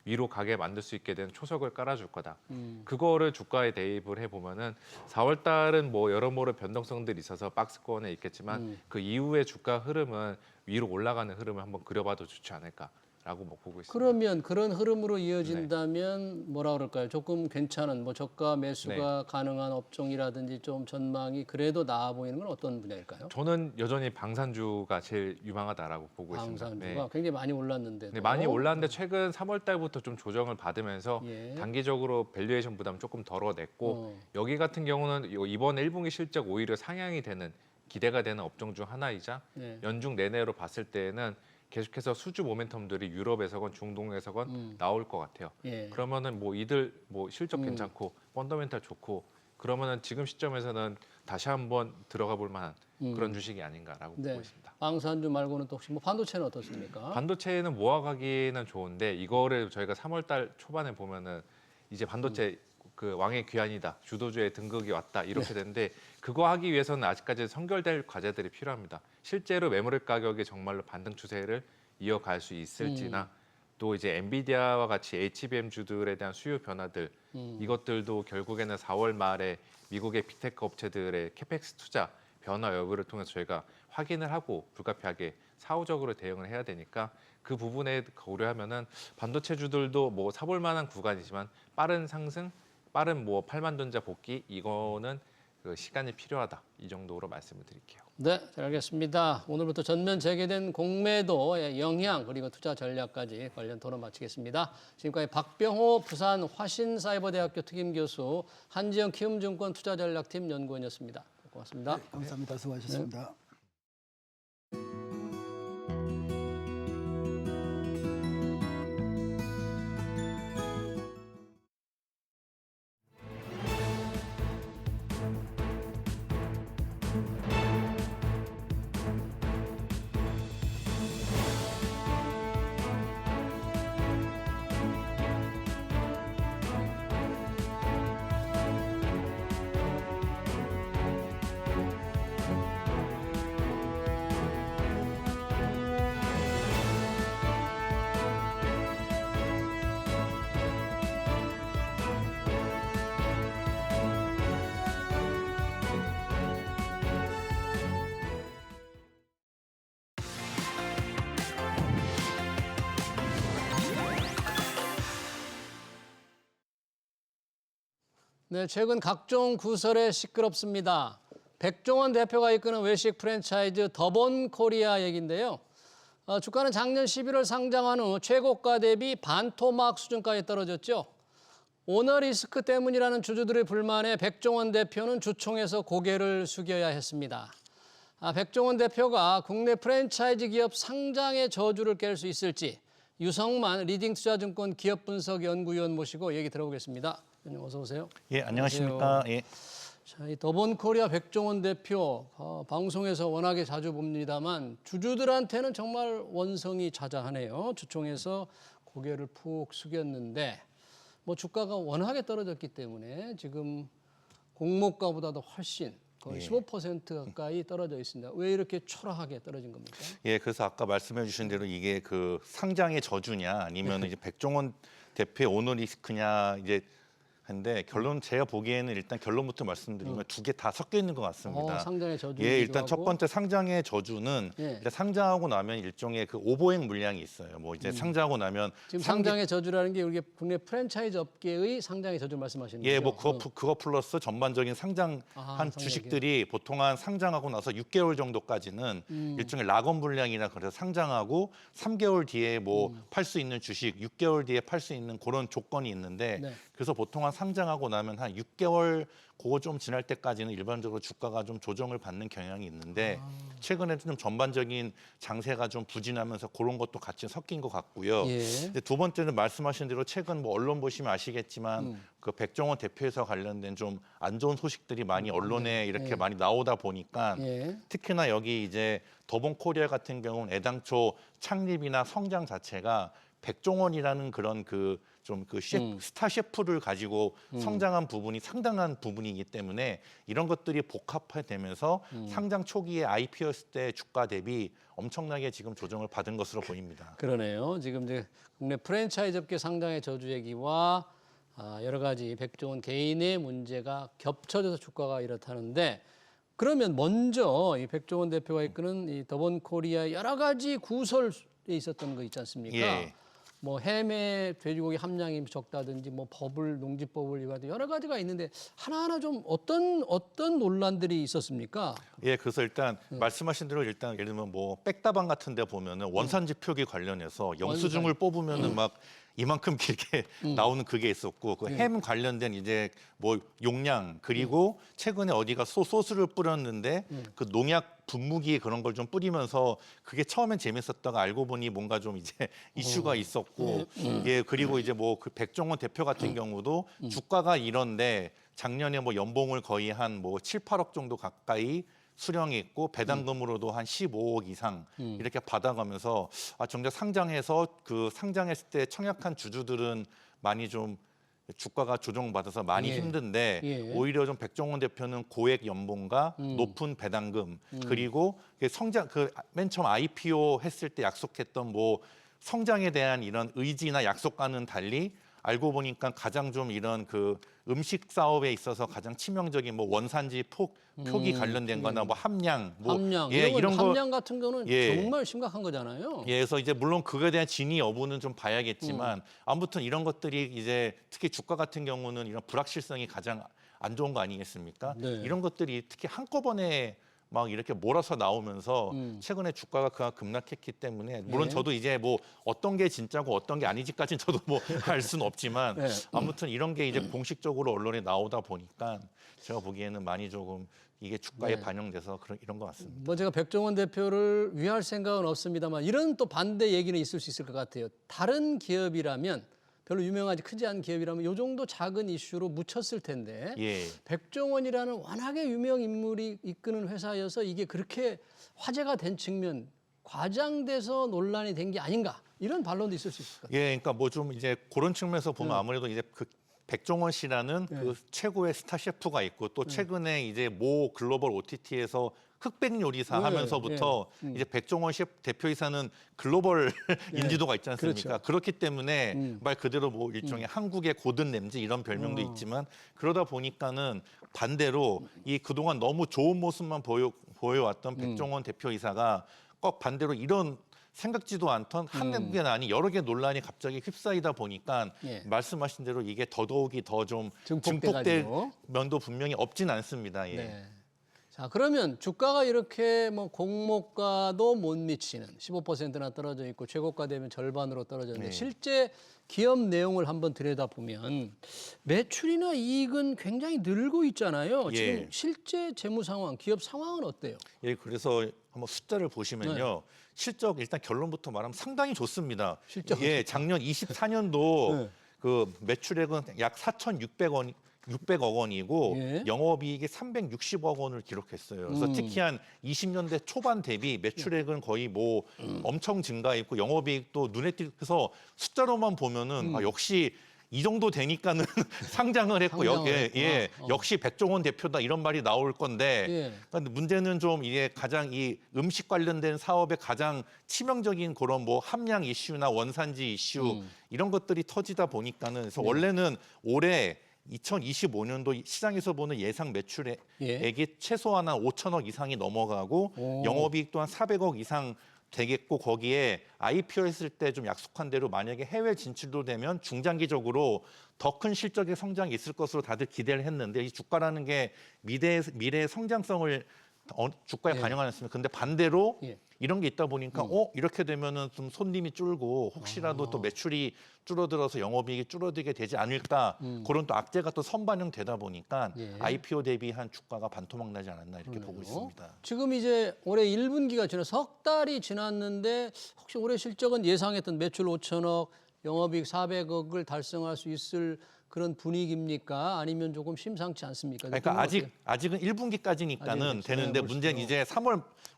위로 가게 만들 수 있게 된 초석을 깔아줄 거다. 그거를 주가에 대입을 해보면은 4월 달은 뭐 여러모로 변동성들이 있어서 박스권에 있겠지만 그 이후의 주가 흐름은 위로 올라가는 흐름을 한번 그려봐도 좋지 않을까라고 뭐 보고 있습니다. 그러면 그런 흐름으로 이어진다면 뭐라 그럴까요? 조금 괜찮은 뭐 저가 매수가 가능한 업종이라든지 좀 전망이 그래도 나아 보이는 건 어떤 분야일까요? 저는 여전히 방산주가 제일 유망하다라고 보고 있습니다. 방산주가 굉장히 많이 올랐는데. 네, 많이 올랐는데 최근 3월 달부터 좀 조정을 받으면서 예. 단기적으로 밸류에이션 부담 조금 덜어냈고 여기 같은 경우는 이번 1분기 실적 오히려 상향이 되는 기대가 되는 업종 중 하나이자 네. 연중 내내로 봤을 때에는 계속해서 수주 모멘텀들이 유럽에서건 중동에서건 나올 것 같아요. 예. 그러면은 뭐 이들 뭐 실적 괜찮고 펀더멘탈 좋고 그러면은 지금 시점에서는 다시 한번 들어가 볼 만한 그런 주식이 아닌가라고 네. 보고 있습니다. 방산주 말고는 또 혹시 뭐 반도체는 어떻습니까? 반도체는 모아가기는 좋은데 이거를 저희가 3월달 초반에 보면은 이제 반도체 그 왕의 귀환이다, 주도주의 등극이 왔다 이렇게 되는데 그거 하기 위해서는 아직까지 선결될 과제들이 필요합니다. 실제로 메모리 가격이 정말로 반등 추세를 이어갈 수 있을지나 또 이제 엔비디아와 같이 HBM 주들에 대한 수요 변화들 이것들도 결국에는 4월 말에 미국의 빅테크 업체들의 캐펙스 투자 변화 여부를 통해서 저희가 확인을 하고 불가피하게 사후적으로 대응을 해야 되니까 그 부분에 고려하면은 반도체주들도 뭐 사볼 만한 구간이지만 빠른 상승, 빠른 뭐 8만 전자 복귀 이거는 그 시간이 필요하다 이 정도로 말씀을 드릴게요. 네, 잘 알겠습니다. 오늘부터 전면 재개된 공매도의 영향 그리고 투자 전략까지 관련 토론 마치겠습니다. 지금까지 박병호 부산 화신사이버대학교 특임교수, 한지영 키움증권 투자전략팀 연구원이었습니다. 고맙습니다. 네, 감사합니다. 수고하셨습니다. 네, 최근 각종 구설에 시끄럽습니다. 백종원 대표가 이끄는 외식 프랜차이즈 더본코리아 얘기인데요. 주가는 작년 11월 상장한 후 최고가 대비 반토막 수준까지 떨어졌죠. 오너 리스크 때문이라는 주주들의 불만에 백종원 대표는 주총에서 고개를 숙여야 했습니다. 백종원 대표가 국내 프랜차이즈 기업 상장의 저주를 깰 수 있을지 유성만 리딩투자증권 기업분석연구위원 모시고 얘기 들어보겠습니다. 어서 오세요. 예, 안녕하십니까. 예. 자, 이 더본코리아 백종원 대표 방송에서 워낙에 자주 봅니다만 주주들한테는 정말 원성이 자자하네요. 주총에서 고개를 푹 숙였는데 뭐 주가가 워낙에 떨어졌기 때문에 지금 공모가보다도 훨씬 거의 15% 가까이 떨어져 있습니다. 왜 이렇게 초라하게 떨어진 겁니까? 예, 그래서 아까 말씀해 주신 대로 이게 그 상장의 저주냐 아니면 이제 백종원 대표의 오너 리스크냐 이제 근데 결론 제가 보기에는 일단 결론부터 말씀드리면 두 개 다 섞여 있는 것 같습니다. 상장의 저주. 예, 일단 첫 번째 상장의 저주는 예. 일단 상장하고 나면 일종의 그 오보행 물량이 있어요. 뭐 이제 상장하고 나면 지금 상장의 저주라는 게 우리 국내 프랜차이즈 업계의 상장의 저주 말씀하시는 거죠? 예, 뭐 그거 플러스 전반적인 상장한 주식들이 보통 한 상장하고 나서 6개월 정도까지는 일종의 락업 물량이나 그래서 상장하고 3개월 뒤에 뭐 팔 수 있는 주식, 6개월 뒤에 팔 수 있는 그런 조건이 있는데 네. 그래서 보통 한 상장하고 나면 한 6개월 그거 좀 지날 때까지는 일반적으로 주가가 좀 조정을 받는 경향이 있는데 최근에 좀 전반적인 장세가 좀 부진하면서 그런 것도 같이 섞인 것 같고요. 예. 근데 두 번째는 말씀하신 대로 최근 뭐 언론 보시면 아시겠지만 그 백종원 대표에서 관련된 좀 안 좋은 소식들이 많이 언론에 이렇게 예. 많이 나오다 보니까 예. 특히나 여기 이제 더본코리아 같은 경우는 애당초 창립이나 성장 자체가 백종원이라는 그런 그 좀 그 스타 셰프를 가지고 성장한 부분이 상당한 부분이기 때문에 이런 것들이 복합화되면서 상장 초기에 IPO였을 때 주가 대비 엄청나게 지금 조정을 받은 것으로 보입니다. 그러네요. 지금 이제 국내 프랜차이즈 업계 상장의 저주 얘기와 여러 가지 백종원 개인의 문제가 겹쳐져서 주가가 이렇다는데 그러면 먼저 이 백종원 대표가 이끄는 이 더본코리아 여러 가지 구설에 있었던 거 있지 않습니까? 예. 뭐 햄의 돼지고기 함량이 적다든지 뭐 법을 농지법을 위반하든 여러 가지가 있는데 하나하나 좀 어떤 논란들이 있었습니까? 예, 그래서 일단 말씀하신 대로 일단 예를 들면 뭐 백다방 같은 데 보면은 원산지 표기 관련해서 영수증을 뽑으면은 막 이만큼 길게 나오는 그게 있었고 그 햄 관련된 이제 뭐 용량 그리고 최근에 어디가 소스를 뿌렸는데 그 농약 분무기 그런 걸 좀 뿌리면서 그게 처음엔 재밌었다가 알고 보니 뭔가 좀 이제 이슈가 있었고 예 그리고 이제 뭐 그 백종원 대표 같은 경우도 주가가 이런데 작년에 뭐 연봉을 거의 한 뭐 7, 8억 정도 가까이 수령이 있고 배당금으로도 한 15억 이상 이렇게 받아가면서 아 정작 상장해서 그 상장했을 때 청약한 주주들은 많이 좀 주가가 조정받아서 많이 예. 힘든데 예. 오히려 좀 백종원 대표는 고액 연봉과 높은 배당금 그리고 성장 그 맨 처음 IPO 했을 때 약속했던 뭐 성장에 대한 이런 의지나 약속과는 달리 알고 보니까 가장 좀 이런 그 음식 사업에 있어서 가장 치명적인 뭐 원산지 표기 관련된 거나 뭐 함량 뭐 함량 예, 이런 거 함량 같은 경우는 예. 정말 심각한 거잖아요. 예, 그래서 이제 물론 그거에 대한 진위 여부는 좀 봐야겠지만 아무튼 이런 것들이 이제 특히 주가 같은 경우는 이런 불확실성이 가장 안 좋은 거 아니겠습니까? 네. 이런 것들이 특히 한꺼번에 막 이렇게 몰아서 나오면서 최근에 주가가 급락했기 때문에 물론 예. 저도 이제 뭐 어떤 게 진짜고 어떤 게 아니지까지는 저도 뭐 알 수는 없지만 네. 아무튼 이런 게 이제 공식적으로 언론에 나오다 보니까 제가 보기에는 많이 조금 이게 주가에 네. 반영돼서 이런 것 같습니다. 뭐 제가 백종원 대표를 위할 생각은 없습니다만 이런 또 반대 얘기는 있을 수 있을 것 같아요. 다른 기업이라면 별로 유명하지 크지 않은 기업이라면 이 정도 작은 이슈로 묻혔을 텐데 예. 백종원이라는 워낙에 유명 인물이 이끄는 회사여서 이게 그렇게 화제가 된 측면 과장돼서 논란이 된 게 아닌가 이런 반론도 있을 수 있을 것 같아요. 예, 그러니까 뭐 좀 이제 그런 측면에서 보면 아무래도 이제 그 백종원 씨라는 그 최고의 스타 셰프가 있고 또 최근에 이제 모 글로벌 OTT에서 흑백 요리사 네, 하면서부터 이제 백종원 셰프 대표이사는 글로벌 인지도가 있지 않습니까? 그렇죠. 그렇기 때문에 말 그대로 뭐 일종의 한국의 고든 램지 이런 별명도 있지만 그러다 보니까는 반대로 이 그동안 너무 좋은 모습만 보여왔던 백종원 대표이사가 꼭 반대로 이런 생각지도 않던 한국에 아닌 여러 개 논란이 갑자기 휩싸이다 보니까 예. 말씀하신 대로 이게 더더욱이 더 좀 증폭돼가지고. 증폭될 면도 분명히 없진 않습니다. 예. 네. 자, 그러면 주가가 이렇게 뭐 공모가도 못 미치는 15%나 떨어져 있고 최고가 되면 절반으로 떨어졌는데 네. 실제 기업 내용을 한번 들여다보면 매출이나 이익은 굉장히 늘고 있잖아요. 예. 지금 실제 재무 상황, 기업 상황은 어때요? 예, 그래서 한번 숫자를 보시면요. 실적 일단 결론부터 말하면 상당히 좋습니다. 실적은 예, 작년 24년도 네. 그 매출액은 약 600억 원이고 예. 영업이익이 360억 원을 기록했어요. 그래서 특히 한 20년대 초반 대비 매출액은 거의 뭐 엄청 증가했고 영업이익도 눈에 띄서 숫자로만 보면은 아, 역시 이 정도 되니까는 상장을 했고 상장을 예, 했구나. 역시 백종원 대표다 이런 말이 나올 건데 예. 그런데 문제는 좀 이게 가장 이 음식 관련된 사업의 가장 치명적인 그런 뭐 함량 이슈나 원산지 이슈 이런 것들이 터지다 보니까는 그래서 원래는 올해 2025년도 시장에서 보는 예상 매출액이 최소한 한 5천억 이상이 넘어가고 영업이익 또한 400억 이상 되겠고 거기에 IPO 했을 때 좀 약속한 대로 만약에 해외 진출도 되면 중장기적으로 더 큰 실적의 성장이 있을 것으로 다들 기대를 했는데 이 주가라는 게 미래의 성장성을 주가에 반영하지 않습니까? 근데 반대로 이런 게 있다 보니까 이렇게 되면은 좀 손님이 줄고 혹시라도 또 매출이 줄어들어서 영업이익이 줄어들게 되지 않을까 그런 또 악재가 또 선반영되다 보니까 IPO 대비한 주가가 반토막 나지 않았나 이렇게 보고 있습니다. 지금 이제 올해 1분기가 지나 석 달이 지났는데 혹시 올해 실적은 예상했던 매출 5천억, 영업이익 400억을 달성할 수 있을 그런 분위기입니까? 아니면 조금 심상치 않습니까? 그러니까 아직은 1분기까지니까는 아직 되는데 보시죠. 문제는 이제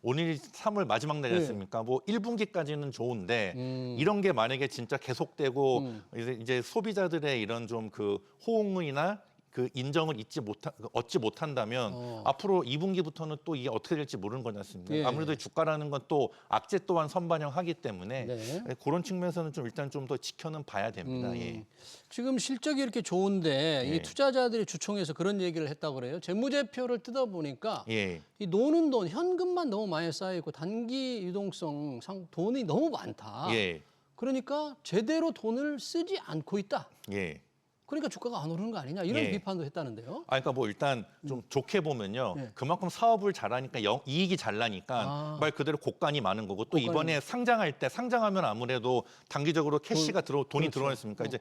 오늘 3월 마지막 날이었습니까? 뭐 1분기까지는 좋은데 이런 게 만약에 진짜 계속되고 이제 소비자들의 이런 좀 그 호응이나 그 인정을 얻지 못한다면 앞으로 2분기부터는 또 이게 어떻게 될지 모르는 거지 않습니까? 예. 아무래도 주가라는 건 또 악재 또한 선반영하기 때문에 네. 그런 측면에서는 좀 일단 좀 더 지켜는 봐야 됩니다. 예. 지금 실적이 이렇게 좋은데 이 투자자들이 주총에서 그런 얘기를 했다고 그래요. 재무제표를 뜯어보니까 예. 이 노는 돈, 현금만 너무 많이 쌓여있고 단기 유동성 돈이 너무 많다. 예. 그러니까 제대로 돈을 쓰지 않고 있다. 예. 그러니까 주가가 안 오르는 거 아니냐 이런 예. 비판도 했다는데요. 그러니까 뭐 일단 좀 좋게 보면요. 네. 그만큼 사업을 잘하니까 이익이 잘 나니까 말 그대로 곡간이 많은 거고 또 곡간이- 이번에 상장할 때 상장하면 아무래도 단기적으로 캐시가 돈이 그렇죠. 들어왔으니까 이제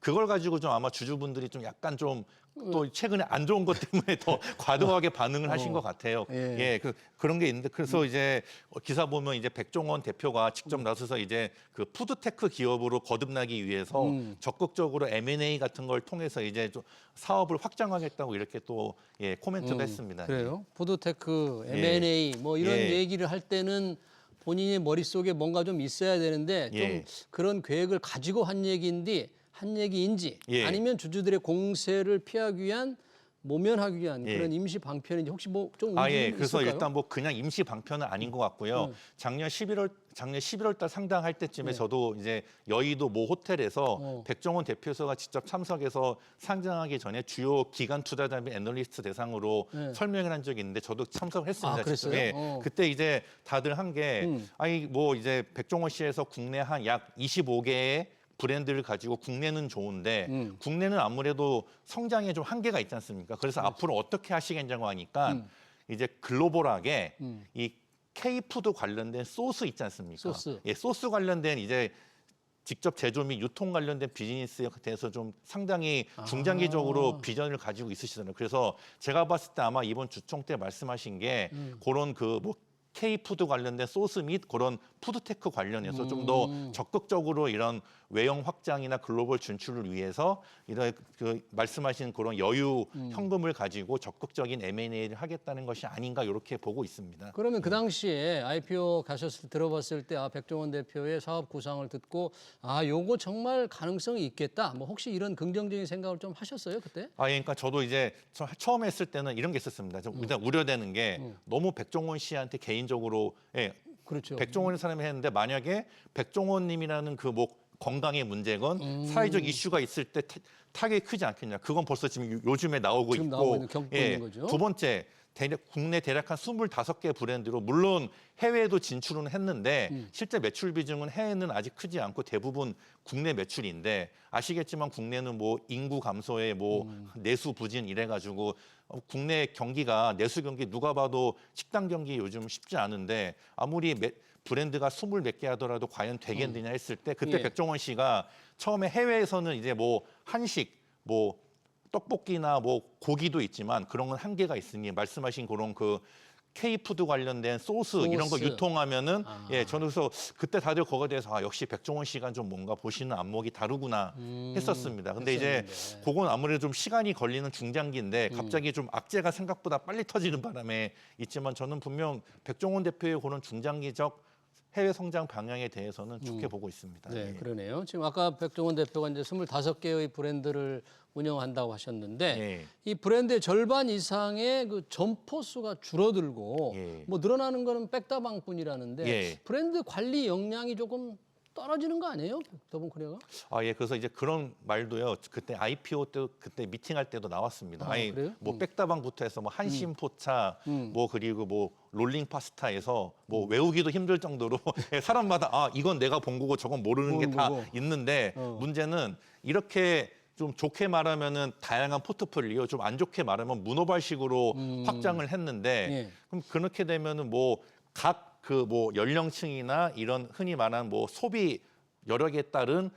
그걸 가지고 좀 아마 주주분들이 좀 약간 좀 또 최근에 안 좋은 것 때문에 더 과도하게 반응을 하신 것 같아요. 예. 예, 그런 게 있는데 그래서 이제 기사 보면 이제 백종원 대표가 직접 나서서 이제 그 푸드테크 기업으로 거듭나기 위해서 적극적으로 M&A 같은 걸 통해서 이제 좀 사업을 확장하겠다고 이렇게 또 예, 코멘트도 했습니다. 그래요. 푸드테크, M&A 뭐 이런 예. 얘기를 할 때는 본인의 머릿속에 뭔가 좀 있어야 되는데 좀 예. 그런 계획을 가지고 한 얘기인지 예. 아니면 주주들의 공세를 피하기 위한 모면하기 위한 예. 그런 임시 방편인지 혹시 뭐 좀 예. 그래서 있을까요? 일단 뭐 그냥 임시 방편은 아닌 것 같고요. 작년 11월 달 상당할 때쯤에 네. 저도 이제 여의도 모 호텔에서 어. 백종원 대표가 직접 참석해서 상장하기 전에 주요 기관 투자자 및 애널리스트 대상으로 네. 설명을 한 적이 있는데 저도 참석을 했습니다. 아, 그랬어요? 예. 어. 그때 이제 다들 한 게 아니 뭐 이제 백종원 씨에서 국내 한 약 25개의 브랜드를 가지고 국내는 좋은데 국내는 아무래도 성장에 좀 한계가 있지 않습니까? 그래서 앞으로 어떻게 하시겠냐고 하니까 이제 글로벌하게 이 K푸드 관련된 소스 있지 않습니까? 소스. 예, 소스 관련된 이제 직접 제조 및 유통 관련된 비즈니스에 대해서 좀 상당히 중장기적으로 비전을 가지고 있으시잖아요. 그래서 제가 봤을 때 아마 이번 주총 때 말씀하신 게 그런 그 뭐 K푸드 관련된 소스 및 그런 푸드테크 관련해서 좀 더 적극적으로 이런 외형 확장이나 글로벌 진출을 위해서 이런 그 말씀하신 그런 여유 현금을 가지고 적극적인 M&A를 하겠다는 것이 아닌가 이렇게 보고 있습니다. 그러면 그 당시에 IPO 가셨을 때 들어봤을 때 백종원 대표의 사업 구상을 듣고 요거 정말 가능성이 있겠다. 뭐 혹시 이런 긍정적인 생각을 좀 하셨어요 그때? 그러니까 저도 이제 처음 했을 때는 이런 게 있었습니다. 좀 일단 우려되는 게 너무 백종원 씨한테 개인적으로 그렇죠. 백종원 사람이 했는데 만약에 백종원님이라는 그 뭐 건강의 문제건 사회적 이슈가 있을 때 타격이 크지 않겠냐. 그건 벌써 지금 요즘에 나오고 지금 있고 나오고 있는 겪고 있는 거죠. 두 번째 국내 대략 한 25개 브랜드로 물론 해외에도 진출은 했는데 실제 매출 비중은 해외는 아직 크지 않고 대부분 국내 매출인데 아시겠지만 국내는 뭐 인구 감소에 뭐 내수 부진 이래가지고 국내 경기가 내수 경기 누가 봐도 식당 경기 요즘 쉽지 않은데 아무리 브랜드가 20몇 개 하더라도 과연 되겠느냐 했을 때 그때 예. 백종원 씨가 처음에 해외에서는 이제 뭐 한식 뭐 떡볶이나 뭐 고기도 있지만 그런 건 한계가 있으니 말씀하신 그런 그 K푸드 관련된 소스 이런 거 소스. 유통하면은 저는 그래서 그때 다들 거기에 대해서 역시 백종원 씨가 좀 뭔가 보시는 안목이 다르구나 했었습니다. 근데 이제 그건 아무래도 좀 시간이 걸리는 중장기인데 갑자기 좀 악재가 생각보다 빨리 터지는 바람에 있지만 저는 분명 백종원 대표의 그런 중장기적 해외 성장 방향에 대해서는 좋게 보고 있습니다. 네, 예. 그러네요. 지금 아까 백종원 대표가 이제 25개의 브랜드를 운영한다고 하셨는데 예. 이 브랜드의 절반 이상의 그 점포 수가 줄어들고 예. 뭐 늘어나는 거는 백다방뿐이라는데 예. 브랜드 관리 역량이 조금 떨어지는 거 아니에요? 더본코리아가? 예, 그래서 이제 그런 말도요. 그때 IPO 때 그때 미팅할 때도 나왔습니다. 그래요? 뭐 백다방부터 해서 뭐 한심포차, 뭐 그리고 뭐 롤링 파스타에서 뭐 외우기도 힘들 정도로 사람마다 이건 내가 본 거고 저건 모르는 게 다 거고. 있는데 문제는 이렇게 좀 좋게 말하면은 다양한 포트폴리오, 좀 안 좋게 말하면 문어발식으로 확장을 했는데 예. 그럼 그렇게 되면은 뭐 각 그 뭐 연령층이나 이런 흔히 말하는 뭐 소비 여력에 따른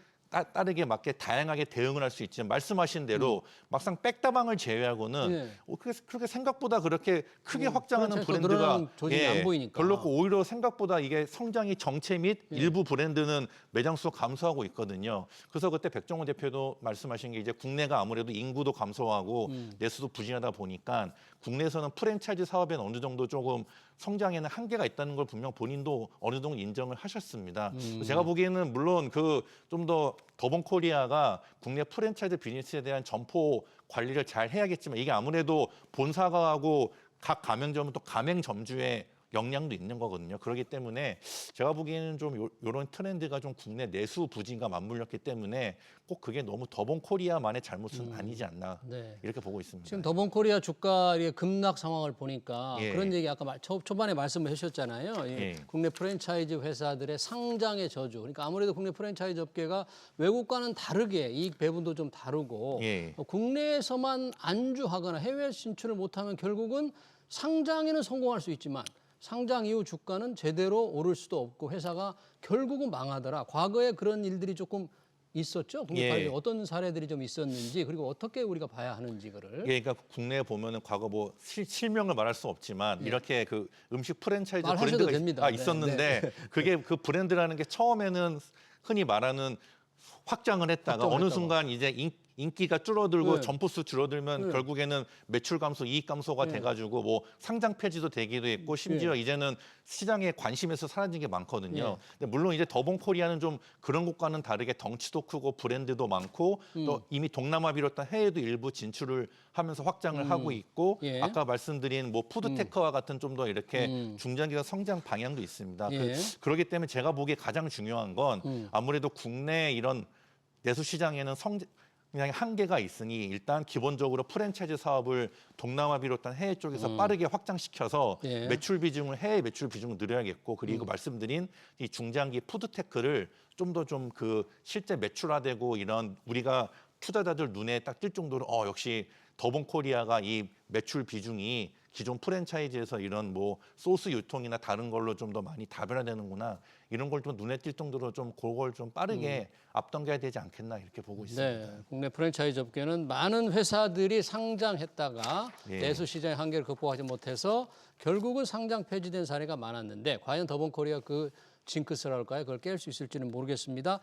따르게 맞게 다양하게 대응을 할 수 있지만 말씀하신 대로 막상 백다방을 제외하고는 예. 그렇게 생각보다 그렇게 크게 확장하는 프랜차이즈가 브랜드가 늘어나는 조짐이 안 보이니까. 별로 없고 오히려 생각보다 이게 성장이 정체 및 일부 브랜드는 매장 수 감소하고 있거든요. 그래서 그때 백종원 대표도 말씀하신 게 이제 국내가 아무래도 인구도 감소하고 내수도 부진하다 보니까 국내에서는 프랜차이즈 사업에는 어느 정도 조금 성장에는 한계가 있다는 걸 분명 본인도 어느 정도 인정을 하셨습니다. 제가 보기에는 물론 그 좀 더 더본코리아가 국내 프랜차이즈 비즈니스에 대한 점포 관리를 잘 해야겠지만 이게 아무래도 본사가 하고 각 가맹점은 또 가맹점주의 역량도 있는 거거든요. 그렇기 때문에 제가 보기에는 좀 이런 트렌드가 좀 국내 내수 부진과 맞물렸기 때문에 꼭 그게 너무 더본 코리아만의 잘못은 아니지 않나 네. 이렇게 보고 있습니다. 지금 더본코리아 주가의 급락 상황을 보니까 예. 그런 얘기 아까 초반에 말씀을 해주셨잖아요. 예. 국내 프랜차이즈 회사들의 상장의 저주. 그러니까 아무래도 국내 프랜차이즈 업계가 외국과는 다르게 이익 배분도 좀 다르고 예. 국내에서만 안주하거나 해외 진출을 못하면 결국은 상장에는 성공할 수 있지만 상장 이후 주가는 제대로 오를 수도 없고 회사가 결국은 망하더라. 과거에 그런 일들이 조금 있었죠. 국내 예. 어떤 사례들이 좀 있었는지 그리고 어떻게 우리가 봐야 하는지 그를. 예, 그러니까 국내에 보면은 과거 뭐 실명을 말할 수 없지만 이렇게 그 음식 프랜차이즈 말하셔도 브랜드가 됩니다. 있었는데 네. 그게 그 브랜드라는 게 처음에는 흔히 말하는 확장을 했다가 확장을 어느 했다가. 순간 이제 인기가 줄어들고 네. 점포수 줄어들면 네. 결국에는 매출 감소, 이익 감소가 네. 돼가지고 뭐 상장 폐지도 되기도 했고 심지어 네. 이제는 시장에 관심에서 사라진 게 많거든요. 네. 근데 물론 이제 더본 코리아는 좀 그런 곳과는 다르게 덩치도 크고 브랜드도 많고 또 이미 동남아 비롯한 해외도 일부 진출을 하면서 확장을 하고 있고 예. 아까 말씀드린 뭐 푸드테크와 같은 좀 더 이렇게 중장기적 성장 방향도 있습니다. 예. 그렇기 때문에 제가 보기에 가장 중요한 건 아무래도 국내 이런 내수 시장에는 그냥 한계가 있으니 일단 기본적으로 프랜차이즈 사업을 동남아 비롯한 해외 쪽에서 빠르게 확장시켜서 예. 매출 비중을 해외 매출 비중을 늘려야겠고 그리고 말씀드린 이 중장기 푸드테크를 좀 더 좀 그 실제 매출화되고 이런 우리가 투자자들 눈에 딱 띌 정도로 역시 더본 코리아가 이 매출 비중이 기존 프랜차이즈에서 이런 뭐 소스 유통이나 다른 걸로 좀 더 많이 다변화되는구나 이런 걸 좀 눈에 띌 정도로 좀 그걸 좀 빠르게 앞당겨야 되지 않겠나 이렇게 보고 있습니다. 네, 국내 프랜차이즈 업계는 많은 회사들이 상장했다가 예. 내수 시장의 한계를 극복하지 못해서 결국은 상장 폐지된 사례가 많았는데 과연 더본코리아 그 징크스랄까요? 그걸 깰 수 있을지는 모르겠습니다.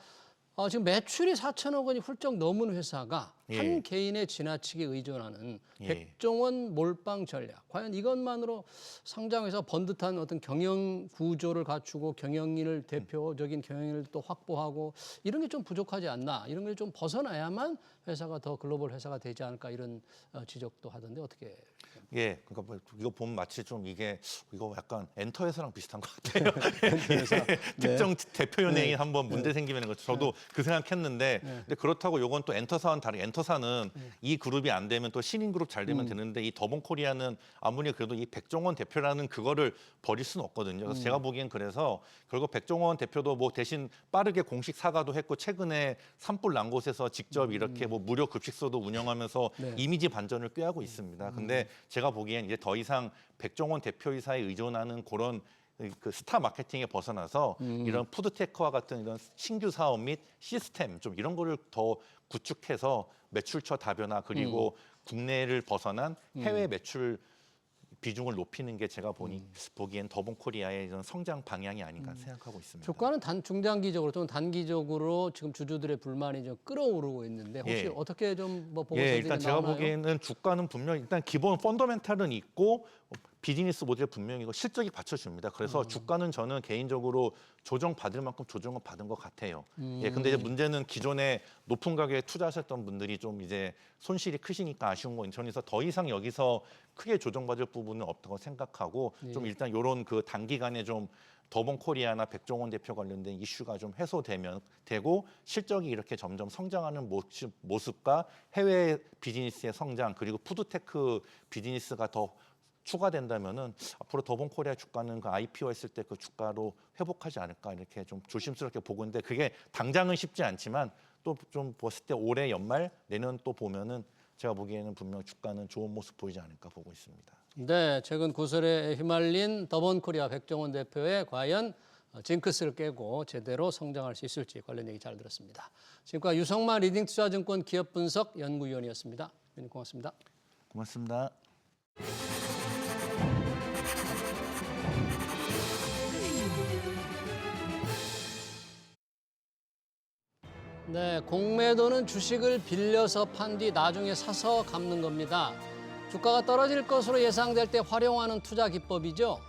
지금 매출이 4천억 원이 훌쩍 넘은 회사가 예. 한 개인의 지나치게 의존하는 예. 백종원 몰빵 전략. 과연 이것만으로 상장해서 번듯한 어떤 경영 구조를 갖추고 경영인을 대표적인 경영인을 또 확보하고 이런 게 좀 부족하지 않나. 이런 게 좀 벗어나야만 회사가 더 글로벌 회사가 되지 않을까 이런 지적도 하던데 어떻게. 예, 그러니까 뭐 이거 보면 마치 좀 이거 약간 엔터회사랑 비슷한 것 같아요. 특정 대표 연예인 한번 문제 생기면 거 저도 그 생각했는데, 근데 그렇다고 요건 또 엔터사와는 다르게 엔터사는 이 그룹이 안 되면 또 신인 그룹 잘 되면 되는데 이 더본코리아는 아무리 그래도 이 백종원 대표라는 그거를 버릴 수는 없거든요. 그래서 제가 보기엔 그래서 결국 백종원 대표도 뭐 대신 빠르게 공식 사과도 했고 최근에 산불 난 곳에서 직접 이렇게 뭐 무료 급식소도 운영하면서 네. 이미지 반전을 꾀하고 있습니다. 근데 제가 보기엔 이제 더 이상 백종원 대표이사에 의존하는 그런 그 스타 마케팅에 벗어나서 이런 푸드테크와 같은 이런 신규 사업 및 시스템 좀 이런 거를 더 구축해서 매출처 다변화 그리고 국내를 벗어난 해외 매출 비중을 높이는 게 제가 보기엔 더본코리아의 이런 성장 방향이 아닌가 생각하고 있습니다. 주가는 중장기적으로 또는 단기적으로 지금 주주들의 불만이 좀 끌어오르고 있는데 혹시 예. 어떻게 좀 뭐 보고 예, 일단 제가 보기에는 주가는 분명 일단 기본 펀더멘탈은 있고 비즈니스 모델 분명히고 실적이 받쳐줍니다. 그래서 주가는 저는 개인적으로 조정 받을 만큼 조정은 받은 것 같아요. 예, 근데 이제 문제는 기존에 높은 가격에 투자하셨던 분들이 좀 이제 손실이 크시니까 아쉬운 거 인천에서 더 이상 여기서 크게 조정받을 부분은 없다고 생각하고 좀 일단 이런 그 단기간에 좀 더본코리아나 백종원 대표 관련된 이슈가 좀 해소되면 되고 실적이 이렇게 점점 성장하는 모습과 해외 비즈니스의 성장 그리고 푸드테크 비즈니스가 더 추가된다면은 앞으로 더본코리아 주가는 그 IPO 했을 때 그 주가로 회복하지 않을까 이렇게 좀 조심스럽게 보고 있는데 그게 당장은 쉽지 않지만 또 좀 봤을 때 올해 연말 내년 또 보면은 제가 보기에는 분명 주가는 좋은 모습 보이지 않을까 보고 있습니다. 네, 최근 구설에 휘말린 더본코리아 백종원 대표의 과연 징크스를 깨고 제대로 성장할 수 있을지 관련 얘기 잘 들었습니다. 지금까지 유성만 리딩투자증권 기업분석 연구위원이었습니다. 위원님 고맙습니다. 고맙습니다. 네, 공매도는 주식을 빌려서 판 뒤 나중에 사서 갚는 겁니다. 주가가 떨어질 것으로 예상될 때 활용하는 투자 기법이죠.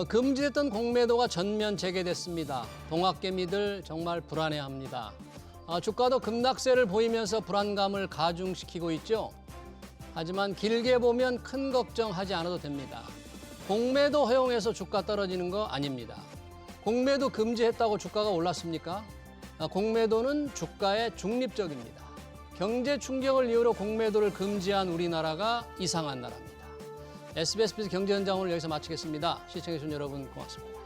금지됐던 공매도가 전면 재개됐습니다. 동학개미들 정말 불안해합니다. 주가도 급락세를 보이면서 불안감을 가중시키고 있죠. 하지만 길게 보면 큰 걱정하지 않아도 됩니다. 공매도 허용해서 주가 떨어지는 거 아닙니다. 공매도 금지했다고 주가가 올랐습니까? 공매도는 주가에 중립적입니다. 경제 충격을 이유로 공매도를 금지한 우리나라가 이상한 나라입니다. SBS 경제 현장 오늘 여기서 마치겠습니다. 시청해주신 여러분 고맙습니다.